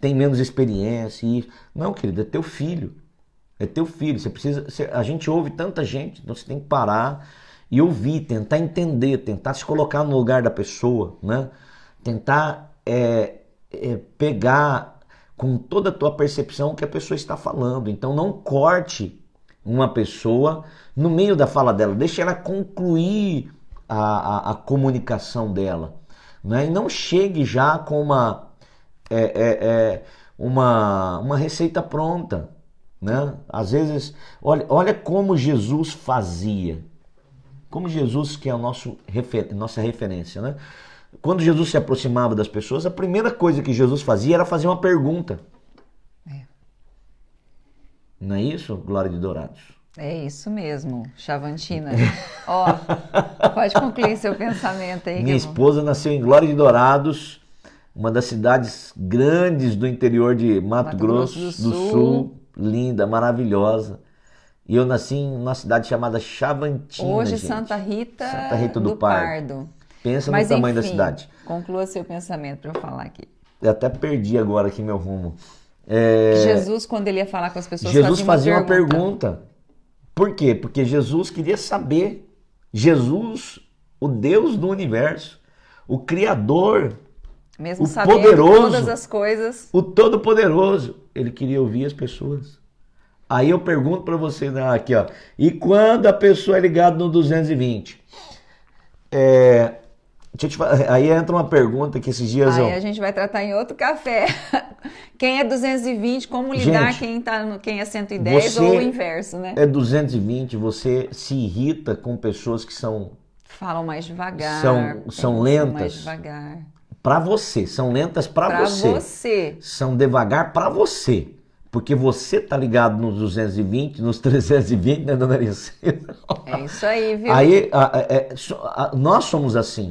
Tem menos experiência. Não, querido, é teu filho. É teu filho. A gente ouve tanta gente, então você tem que parar e ouvir, tentar entender, tentar se colocar no lugar da pessoa, né? Tentar pegar com toda a tua percepção o que a pessoa está falando. Então não corte uma pessoa no meio da fala dela. Deixa ela concluir a comunicação dela. Né? E não chegue já com uma receita pronta. Né? Às vezes, olha como Jesus fazia. Como Jesus, que é a nossa referência. Né? Quando Jesus se aproximava das pessoas, a primeira coisa que Jesus fazia era fazer uma pergunta. Não é isso, Glória de Dourados? É isso mesmo, Chavantina. Ó, pode concluir seu pensamento aí. Minha esposa nasceu em Glória de Dourados, uma das cidades grandes do interior de Mato Grosso do Sul. Linda, maravilhosa. E eu nasci em uma cidade chamada Chavantina. Hoje, gente. Santa Rita do Pardo. Pensa Mas, no tamanho enfim, da cidade. Conclua seu pensamento para eu falar aqui. Eu até perdi agora aqui meu rumo. Jesus, quando ele ia falar com as pessoas, Jesus fazia uma pergunta. Por quê? Porque Jesus queria saber. Jesus, o Deus do universo, o Criador, mesmo o sabendo poderoso, todas as coisas, o Todo-Poderoso, ele queria ouvir as pessoas. Aí eu pergunto para você, aqui, ó, e quando a pessoa é ligada no 220? Deixa eu te falar, aí entra uma pergunta que esses dias a gente vai tratar em outro café. Quem é 220, como lidar, gente, quem é 110 ou o inverso, né? É 220, você se irrita com pessoas que falam mais devagar. São lentas. Mais devagar. Para você, são lentas para você. São devagar para você. Porque você tá ligado nos 220, nos 320, né, dona Larissa? É isso aí, viu? Aí, nós somos assim.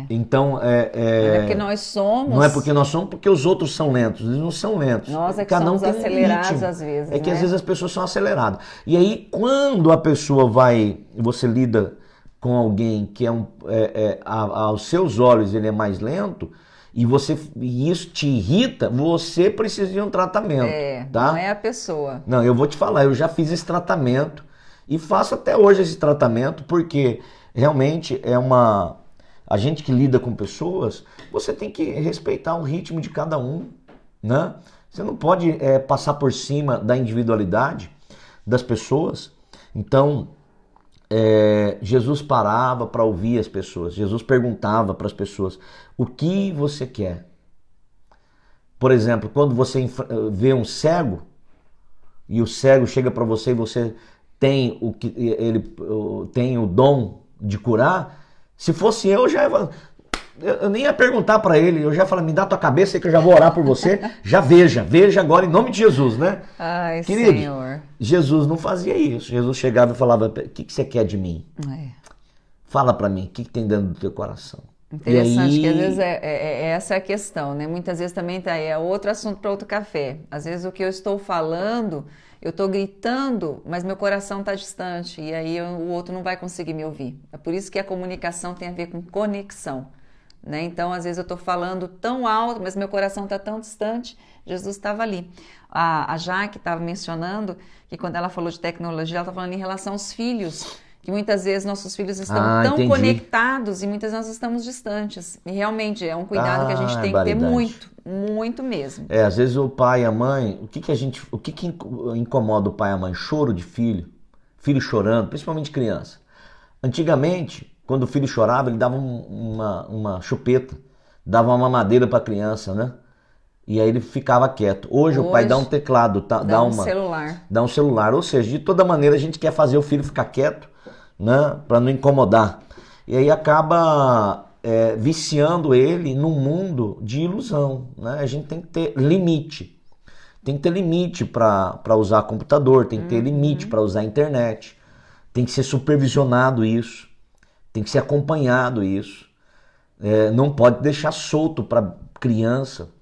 Então, não é porque nós somos. Não é porque nós somos, porque os outros são lentos. Eles não são lentos. Nós é que somos acelerados às vezes. É que às vezes as pessoas são aceleradas. E aí, quando a pessoa você lida com alguém que aos seus olhos ele é mais lento, e isso te irrita, você precisa de um tratamento. Tá? Não é a pessoa. Não, eu vou te falar, eu já fiz esse tratamento e faço até hoje esse tratamento, porque realmente a gente que lida com pessoas, você tem que respeitar o ritmo de cada um, né? Você não pode passar por cima da individualidade das pessoas. Então, Jesus parava para ouvir as pessoas. Jesus perguntava para as pessoas, o que você quer? Por exemplo, quando você vê um cego, e o cego chega para você e você tem tem o dom de curar, se fosse eu nem ia perguntar para ele, eu já ia falar, me dá tua cabeça aí que eu já vou orar por você, já veja agora em nome de Jesus, né? Ai, querido, Senhor. Jesus não fazia isso, Jesus chegava e falava, o que você quer de mim? Fala para mim, o que tem dentro do teu coração? Interessante, aí, que às vezes essa é a questão, né? Muitas vezes também é outro assunto para outro café. Às vezes o que eu estou falando, eu estou gritando, mas meu coração está distante e aí o outro não vai conseguir me ouvir. É por isso que a comunicação tem a ver com conexão, né? Então, às vezes eu estou falando tão alto, mas meu coração está tão distante, Jesus estava ali. A Jaque estava mencionando que quando ela falou de tecnologia, ela está falando em relação aos filhos, que muitas vezes nossos filhos estão tão entendi. conectados e muitas vezes nós estamos distantes. E realmente é um cuidado que a gente tem que ter Barbaridade. muito, muito mesmo. Às vezes o pai e a mãe, o que que incomoda o pai e a mãe? Choro de filho, filho chorando, principalmente criança. Antigamente, quando o filho chorava, ele dava uma chupeta, dava uma mamadeira para a criança, né? E aí ele ficava quieto. Hoje o pai dá um teclado, dá um celular. Dá um celular. Ou seja, de toda maneira a gente quer fazer o filho ficar quieto, né? Para não incomodar. E aí acaba viciando ele num mundo de ilusão, né? A gente tem que ter limite. Tem que ter limite para usar computador, tem que ter limite para usar a internet. Tem que ser supervisionado isso. Tem que ser acompanhado isso. Não pode deixar solto para criança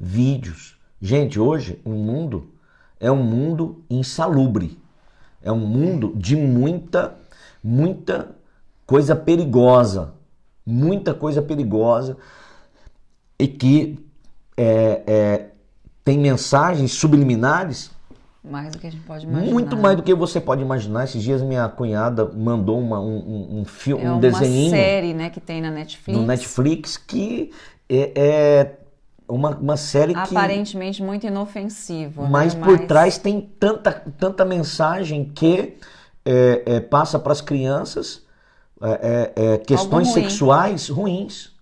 vídeos. Gente, hoje o mundo é um mundo insalubre. É um mundo de muita coisa perigosa. Muita coisa perigosa. E que tem mensagens subliminares. Mais do que a gente pode imaginar. Muito mais do que você pode imaginar. Esses dias minha cunhada mandou um filme, um desenhinho. Uma série, né, que tem na Netflix. No Netflix, que é uma série que aparentemente muito inofensivo. Mas né? por trás tem tanta mensagem que passa para as crianças questões sexuais ruins.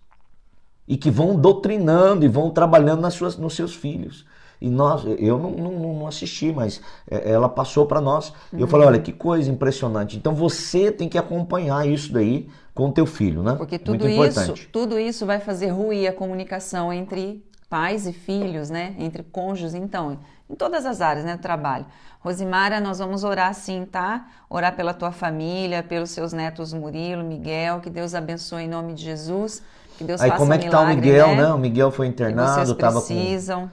E que vão doutrinando e vão trabalhando nos seus filhos. E eu não assisti, mas ela passou para nós. E eu falei, olha, que coisa impressionante. Então você tem que acompanhar isso daí com o teu filho, né? Porque tudo isso vai fazer ruir a comunicação entre pais e filhos, né? Entre cônjuges, então, em todas as áreas, né, do trabalho. Rosimara, nós vamos orar sim, tá? Orar pela tua família, pelos seus netos Murilo, Miguel, que Deus abençoe em nome de Jesus. Que Deus faça como é que tá o Miguel, né? O Miguel foi internado, tava precisam.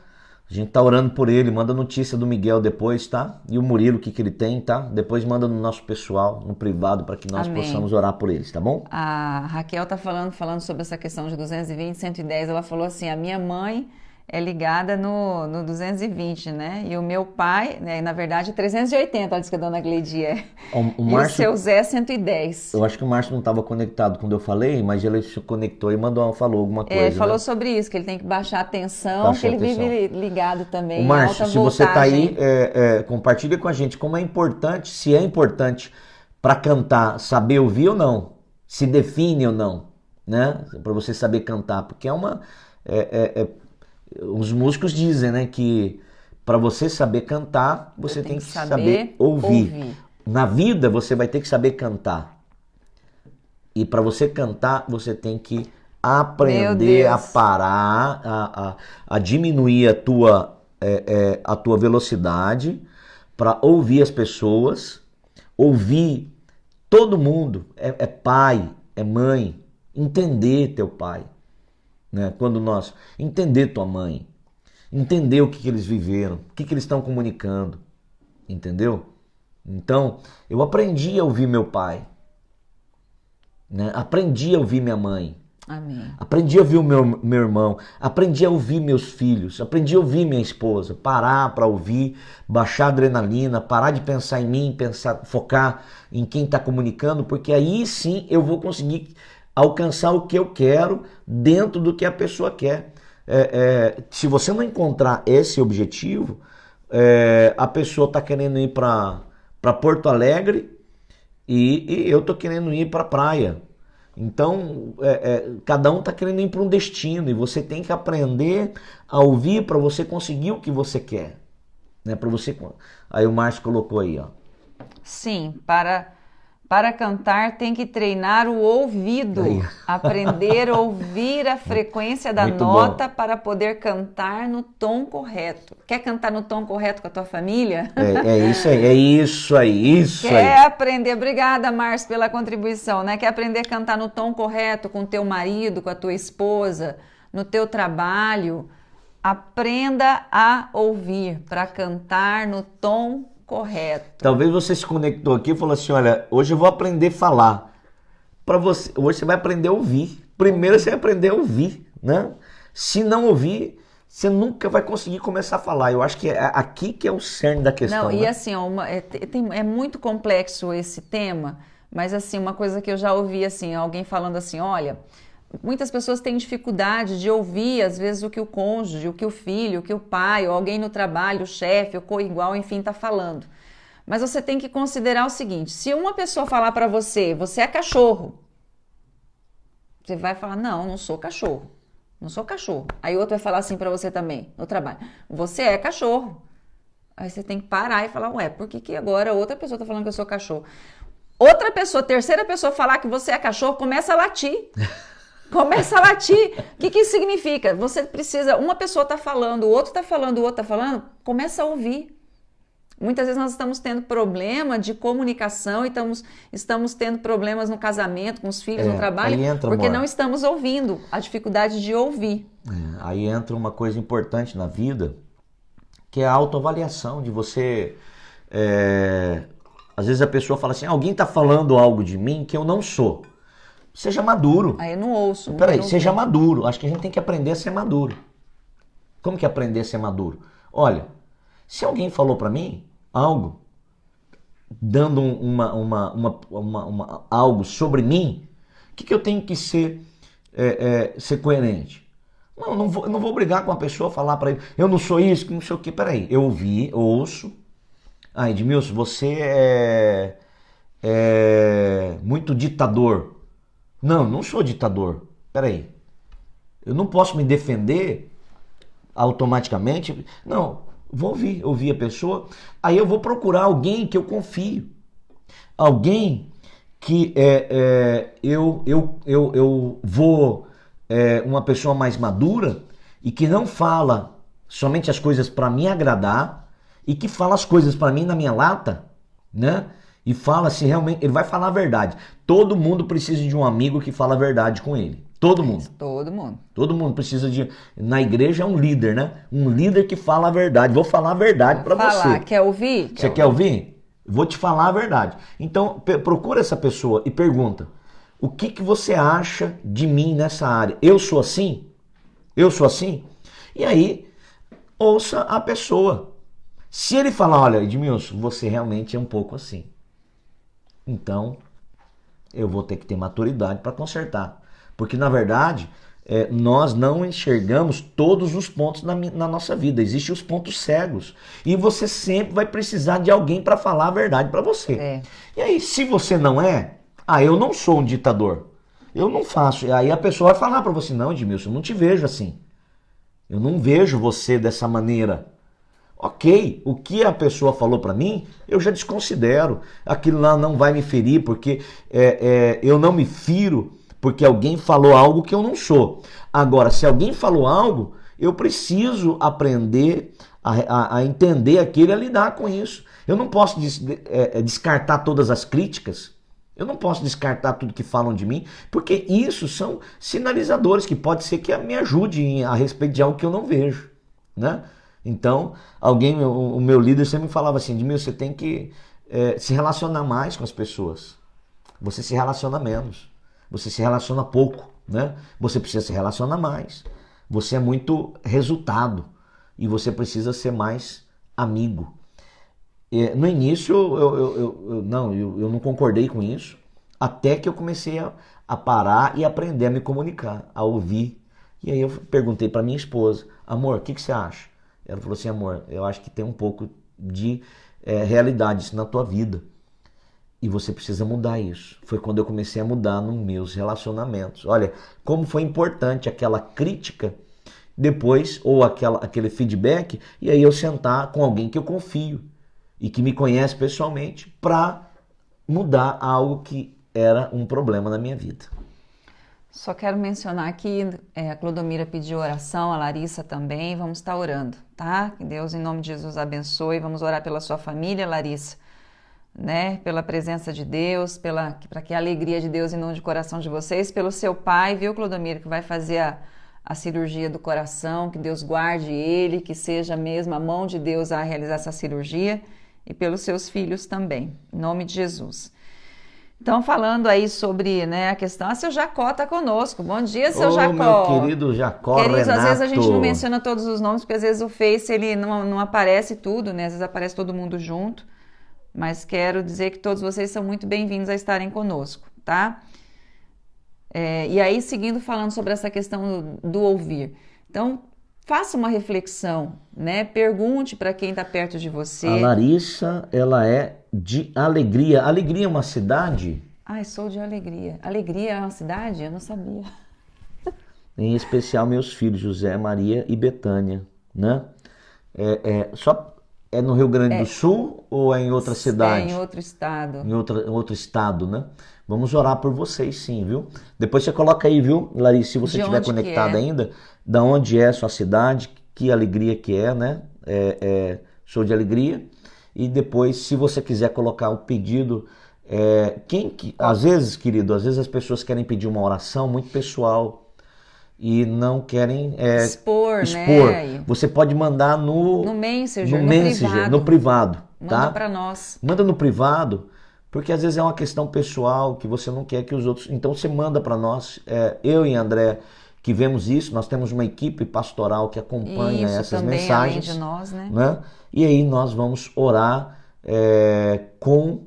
A gente tá orando por ele, manda notícia do Miguel depois, tá? E o Murilo, o que ele tem, tá? Depois manda no nosso pessoal, no privado, para que nós possamos orar por eles, tá bom? A Raquel tá falando sobre essa questão de 220, 110, ela falou assim, a minha mãe é ligada no 220, né? E o meu pai, né, na verdade, 380, olha isso que a dona Gleidy é. O Márcio, e o seu Zé é 110. Eu acho que o Márcio não estava conectado quando eu falei, mas ele se conectou e falou alguma coisa. Ele falou sobre isso, que ele tem que baixar a atenção, ele vive ligado também. O Márcio, se você está aí, compartilha com a gente como é importante, se é importante para cantar, saber ouvir ou não, se define ou não, né? Para você saber cantar, porque os músicos dizem, né, que para você saber cantar, você tem que saber ouvir. Na vida, você vai ter que saber cantar. E para você cantar, você tem que aprender a parar, a diminuir a tua velocidade para ouvir as pessoas, ouvir todo mundo, é pai, é mãe, entender teu pai. Né? Quando nós entender tua mãe, entender o que eles viveram, o que eles estão comunicando, entendeu? Então, eu aprendi a ouvir meu pai, né? Aprendi a ouvir minha mãe, Amém. Aprendi a ouvir o meu irmão, aprendi a ouvir meus filhos, aprendi a ouvir minha esposa, parar para ouvir, baixar a adrenalina, parar de pensar em mim, focar em quem está comunicando, porque aí sim eu vou conseguir alcançar o que eu quero dentro do que a pessoa quer. Se você não encontrar esse objetivo, a pessoa está querendo ir para Porto Alegre e eu estou querendo ir para a praia. Então, cada um está querendo ir para um destino e você tem que aprender a ouvir para você conseguir o que você quer. Né? Aí o Márcio colocou aí, ó. Sim, para Para cantar tem que treinar o ouvido, Aí. aprender a ouvir a frequência da Muito nota para poder cantar no tom correto. Quer cantar no tom correto com a tua família? Isso aí. Quer aprender? Obrigada, Márcio, pela contribuição, né? Quer aprender a cantar no tom correto com o teu marido, com a tua esposa, no teu trabalho? Aprenda a ouvir para cantar no tom correto. Talvez você se conectou aqui e falou assim, olha, hoje eu vou aprender a falar. Hoje você vai aprender a ouvir. Primeiro você vai aprender a ouvir, né? Se não ouvir, você nunca vai conseguir começar a falar. Eu acho que é aqui que é o cerne da questão. Não, né? e assim, ó, é muito complexo esse tema, mas assim, uma coisa que eu já ouvi assim, alguém falando assim, olha, muitas pessoas têm dificuldade de ouvir, às vezes, o que o cônjuge, o que o filho, o que o pai, ou alguém no trabalho, o chefe, o co-igual, enfim, está falando. Mas você tem que considerar o seguinte, se uma pessoa falar para você, você é cachorro, você vai falar, não sou cachorro, não sou cachorro. Aí outro vai falar assim para você também, no trabalho, você é cachorro. Aí você tem que parar e falar, ué, por que agora outra pessoa está falando que eu sou cachorro? Outra pessoa, terceira pessoa falar que você é cachorro, começa a latir. Começa a latir. O que isso significa? Você precisa, uma pessoa está falando, o outro está falando, o outro está falando, começa a ouvir. Muitas vezes nós estamos tendo problema de comunicação e estamos tendo problemas no casamento, com os filhos, no trabalho, porque não estamos ouvindo, a dificuldade de ouvir. Aí entra uma coisa importante na vida, que é a autoavaliação, de você... Às vezes a pessoa fala assim, alguém está falando algo de mim que eu não sou. Seja maduro. Aí eu não ouço. Peraí, seja maduro. Acho que a gente tem que aprender a ser maduro. Como que é aprender a ser maduro? Olha, se alguém falou pra mim algo, dando algo sobre mim, o que eu tenho que ser coerente? Não vou brigar com a pessoa, falar pra ele, eu não sou isso, que não sei o que. Peraí, eu ouço. Ah, Edmilson, você é muito ditador. Não sou ditador. Peraí. Eu não posso me defender automaticamente. Não, vou ouvir a pessoa. Aí eu vou procurar alguém que eu confio. Alguém que eu vou... uma pessoa mais madura e que não fala somente as coisas para me agradar e que fala as coisas para mim na minha lata, né? E fala se realmente... Ele vai falar a verdade. Todo mundo precisa de um amigo que fala a verdade com ele. Todo mundo. Todo mundo. Todo mundo precisa de... Na igreja é um líder, né? Um líder que fala a verdade. Vou falar a verdade para você. Quer ouvir? Você quer ouvir? Vou te falar a verdade. Então, procura essa pessoa e pergunta. O que você acha de mim nessa área? Eu sou assim? Eu sou assim? E aí, ouça a pessoa. Se ele falar, olha, Edmilson, você realmente é um pouco assim. Então, eu vou ter que ter maturidade para consertar. Porque, na verdade, nós não enxergamos todos os pontos na nossa vida. Existem os pontos cegos. E você sempre vai precisar de alguém para falar a verdade para você. E aí, se você não é... eu não sou um ditador. Eu não faço. Aí a pessoa vai falar para você, não, Edmilson, eu não te vejo assim. Eu não vejo você dessa maneira. Ok, o que a pessoa falou para mim, eu já desconsidero. Aquilo lá não vai me ferir, porque eu não me firo porque alguém falou algo que eu não sou. Agora, se alguém falou algo, eu preciso aprender a entender aquilo e a lidar com isso. Eu não posso descartar todas as críticas. Eu não posso descartar tudo que falam de mim, porque isso são sinalizadores que pode ser que me ajudem a respeito de algo que eu não vejo, né? Então, o meu líder sempre me falava assim, Edmilson, você tem que se relacionar mais com as pessoas. Você se relaciona menos. Você se relaciona pouco, né? Você precisa se relacionar mais. Você é muito resultado e você precisa ser mais amigo. No início, eu não concordei com isso, até que eu comecei a parar e aprender a me comunicar, a ouvir. E aí eu perguntei para minha esposa, amor, o que você acha? Ela falou assim, amor, eu acho que tem um pouco de realidade isso na tua vida. E você precisa mudar isso. Foi quando eu comecei a mudar nos meus relacionamentos. Olha, como foi importante aquela crítica depois, ou aquele feedback, e aí eu sentar com alguém que eu confio e que me conhece pessoalmente para mudar algo que era um problema na minha vida. Só quero mencionar que a Clodomira pediu oração, a Larissa também, vamos estar orando, tá? Que Deus, em nome de Jesus, abençoe. Vamos orar pela sua família, Larissa, né? Pela presença de Deus, para que a alegria de Deus inunde o coração de vocês, pelo seu pai, viu, Clodomira, que vai fazer a cirurgia do coração, que Deus guarde ele, que seja mesmo a mão de Deus a realizar essa cirurgia, e pelos seus filhos também, em nome de Jesus. Então, falando aí sobre, né, a questão, seu Jacó está conosco. Bom dia, seu Jacó. Meu querido Jacó, Queridos, Renato. às vezes a gente não menciona todos os nomes, porque às vezes o Face ele não aparece tudo, né? Às vezes aparece todo mundo junto. Mas quero dizer que todos vocês são muito bem-vindos a estarem conosco, tá? E aí, seguindo falando sobre essa questão do ouvir. Então, faça uma reflexão, né? Pergunte para quem está perto de você. A Larissa, ela é de Alegria. Alegria é uma cidade? Sou de Alegria. Alegria é uma cidade? Eu não sabia. Em especial meus filhos, José, Maria e Betânia, né? É no Rio Grande do Sul ou é em outra cidade? É em outro estado. Em outro estado, né? Vamos orar por vocês, sim, viu? Depois você coloca aí, viu, Larissa, se você estiver conectada ainda, da onde é a sua cidade, que alegria que é, né? Sou de Alegria. E depois, se você quiser colocar o pedido, às vezes, querido, às vezes as pessoas querem pedir uma oração muito pessoal e não querem expor. Né? Você pode mandar no Messenger, no privado. Manda para nós. Manda no privado, porque às vezes é uma questão pessoal que você não quer que os outros... Então você manda para nós. Eu e André, que vemos isso, nós temos uma equipe pastoral que acompanha essas mensagens. Além de nós, né? E aí nós vamos orar com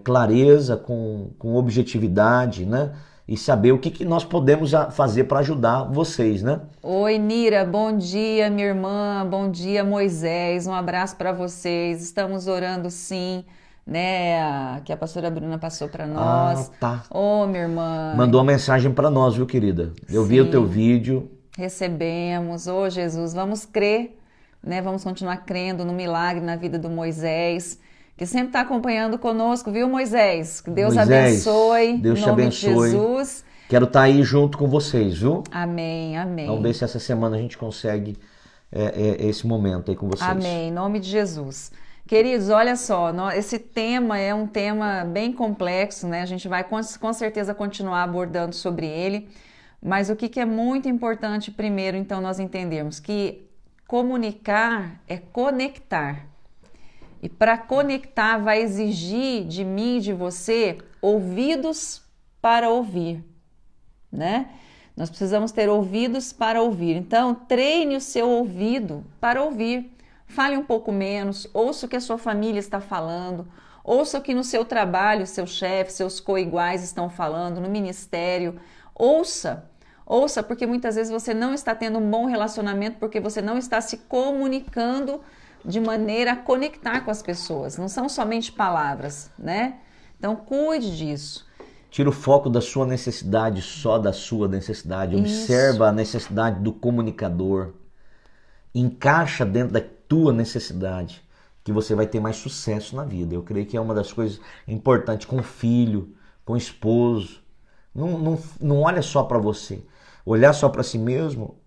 clareza, com objetividade, né? E saber o que nós podemos fazer para ajudar vocês, né? Oi, Nira, bom dia, minha irmã, bom dia, Moisés, um abraço para vocês. Estamos orando sim, né? Que a pastora Bruna passou para nós. Tá. Minha irmã. Mandou uma mensagem para nós, viu, querida? Eu vi o teu vídeo. Recebemos. Jesus, vamos crer, né? Vamos continuar crendo no milagre na vida do Moisés, que sempre está acompanhando conosco, viu, Moisés? Que Deus abençoe. Deus te abençoe. De Jesus. Quero estar aí junto com vocês, viu? Amém, amém. Vamos ver se essa semana a gente consegue esse momento aí com vocês. Amém, em nome de Jesus. Queridos, olha só, esse tema é um tema bem complexo, né? A gente vai com certeza continuar abordando sobre ele, mas o que é muito importante primeiro, então, nós entendermos que comunicar é conectar. E para conectar vai exigir de mim e de você ouvidos para ouvir, né? Nós precisamos ter ouvidos para ouvir. Então, treine o seu ouvido para ouvir. Fale um pouco menos, ouça o que a sua família está falando, ouça o que no seu trabalho, seu chefe, seus coiguais estão falando, no ministério. Ouça, porque muitas vezes você não está tendo um bom relacionamento porque você não está se comunicando de maneira a conectar com as pessoas. Não são somente palavras, né? Então, cuide disso. Tira o foco da sua necessidade, só da sua necessidade. Observa a necessidade do comunicador. Encaixa dentro da tua necessidade, que você vai ter mais sucesso na vida. Eu creio que é uma das coisas importantes com o filho, com o esposo. Não olha só para você. Olhar só para si mesmo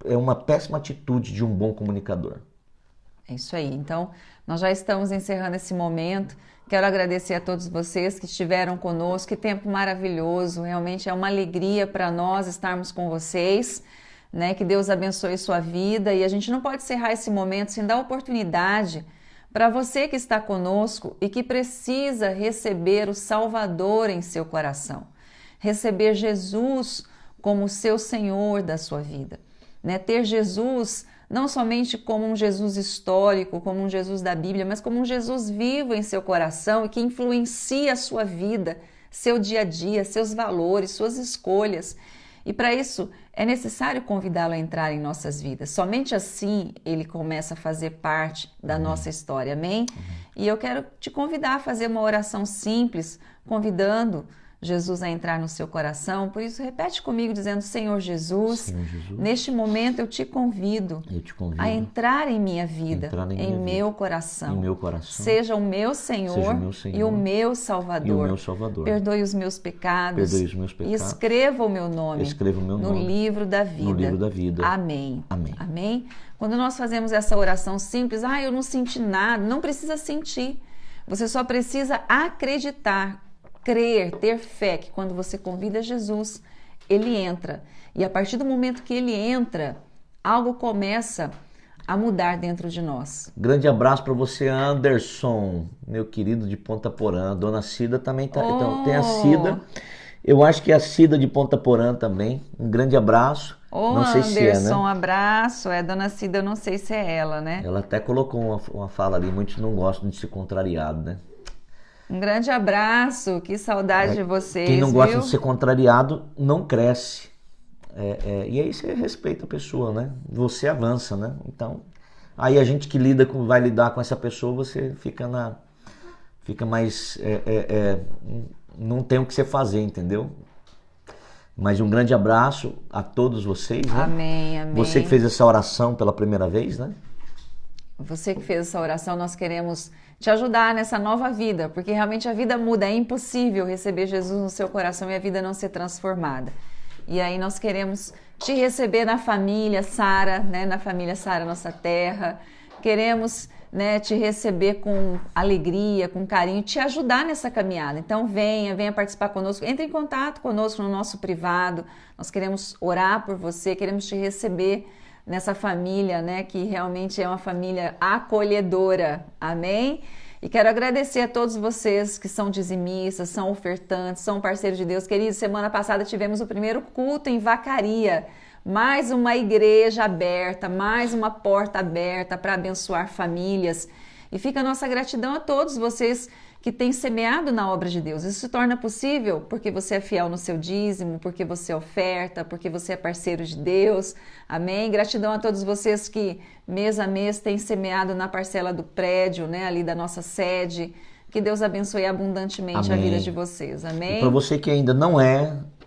é uma péssima atitude de um bom comunicador. É isso aí. Então, nós já estamos encerrando esse momento. Quero agradecer a todos vocês que estiveram conosco. Que tempo maravilhoso. Realmente é uma alegria para nós estarmos com vocês, né? Que Deus abençoe sua vida. E a gente não pode encerrar esse momento sem dar oportunidade para você que está conosco e que precisa receber o Salvador em seu coração. Receber Jesus como seu Senhor da sua vida, né? Ter Jesus não somente como um Jesus histórico, como um Jesus da Bíblia, mas como um Jesus vivo em seu coração e que influencia a sua vida, seu dia a dia, seus valores, suas escolhas. E para isso é necessário convidá-lo a entrar em nossas vidas. Somente assim ele começa a fazer parte da nossa história, amém? E eu quero te convidar a fazer uma oração simples, convidando Jesus a entrar no seu coração. Por isso, repete comigo dizendo: Senhor Jesus, neste momento eu te convido a entrar em minha vida, em meu coração. Seja o meu Senhor e o meu Salvador. Perdoe os meus pecados e escreva o meu nome no livro da vida. Amém. Amém. Quando nós fazemos essa oração simples, eu não senti nada, não precisa sentir. Você só precisa acreditar, crer, ter fé que quando você convida Jesus, ele entra. E a partir do momento que ele entra, algo começa a mudar dentro de nós. Grande abraço para você, Anderson, meu querido de Ponta Porã. Dona Cida também tá. Então, tem a Cida. Eu acho que é a Cida de Ponta Porã também. Um grande abraço. Não sei Anderson, se é, né? Abraço. Dona Cida, eu não sei se é ela, né? Ela até colocou uma fala ali. Muitos não gostam de ser contrariado, né? Um grande abraço. Que saudade de vocês. Quem não gosta de ser contrariado não cresce. E aí você respeita a pessoa, né? Você avança, né? Então, aí a gente que vai lidar com essa pessoa, você fica mais... não tem o que você fazer, entendeu? Mas um grande abraço a todos vocês, né? Amém, amém. Você que fez essa oração pela primeira vez, né? Você que fez essa oração, nós queremos te ajudar nessa nova vida, porque realmente a vida muda, é impossível receber Jesus no seu coração e a vida não ser transformada. E aí nós queremos te receber na família Sara, né? Na família Sara Nossa Terra. Queremos, né, te receber com alegria, com carinho, te ajudar nessa caminhada. Então venha participar conosco, entre em contato conosco no nosso privado. Nós queremos orar por você, queremos te receber nessa família, né, que realmente é uma família acolhedora. Amém? E quero agradecer a todos vocês que são dizimistas, são ofertantes, são parceiros de Deus. Queridos, semana passada tivemos o primeiro culto em Vacaria. Mais uma igreja aberta, mais uma porta aberta para abençoar famílias. E fica a nossa gratidão a todos vocês que têm semeado na obra de Deus. Isso se torna possível porque você é fiel no seu dízimo, porque você oferta, porque você é parceiro de Deus. Amém? Gratidão a todos vocês que mês a mês têm semeado na parcela do prédio, né, ali da nossa sede. Que Deus abençoe abundantemente a vida de vocês. Amém? E para você que ainda não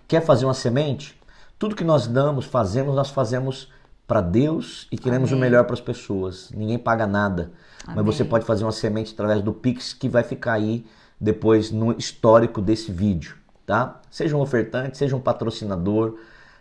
quer fazer uma semente, tudo que nós nós fazemos para Deus e queremos o melhor para as pessoas. Ninguém paga nada. Mas você pode fazer uma semente através do Pix que vai ficar aí depois no histórico desse vídeo, tá? Seja um ofertante, seja um patrocinador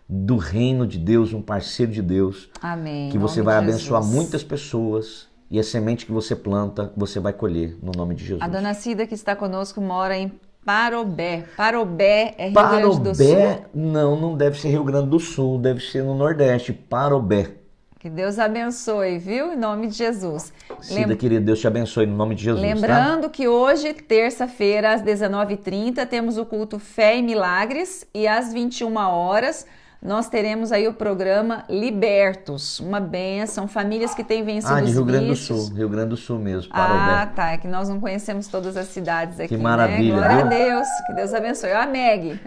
do reino de Deus, um parceiro de Deus. Amém. Que você vai abençoar muitas pessoas e a semente que você planta, você vai colher no nome de Jesus. A dona Cida que está conosco mora em Parobé. Parobé é Rio Grande do Sul? Não deve ser Rio Grande do Sul, deve ser no Nordeste, Parobé. Que Deus abençoe, viu? Em nome de Jesus. Cida, querida, Deus te abençoe no nome de Jesus. Lembrando que hoje, terça-feira, às 19h30, temos o culto Fé e Milagres e às 21 horas nós teremos aí o programa Libertos, uma bênção, famílias que têm vencido os de Rio Grande do vícios. Sul, Rio Grande do Sul mesmo, Parobé. Tá, é que nós não conhecemos todas as cidades aqui, que maravilha, né? Glória viu? a Deus, que Deus abençoe. Ó, a Meg.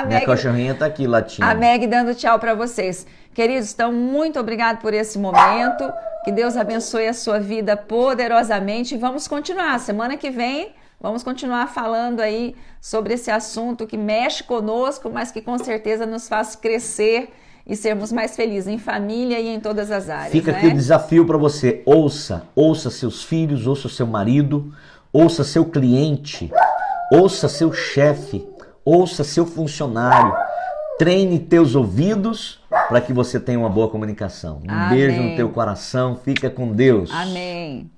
Minha cachorrinha tá aqui latindo. A Meg dando tchau para vocês. Queridos, então, muito obrigado por esse momento, que Deus abençoe a sua vida poderosamente e vamos continuar, semana que vem, vamos continuar falando aí sobre esse assunto que mexe conosco, mas que com certeza nos faz crescer e sermos mais felizes em família e em todas as áreas. Fica aqui o desafio para você. Ouça seus filhos, ouça seu marido, ouça seu cliente, ouça seu chefe, ouça seu funcionário. Treine teus ouvidos para que você tenha uma boa comunicação. Um beijo no teu coração. Fica com Deus. Amém.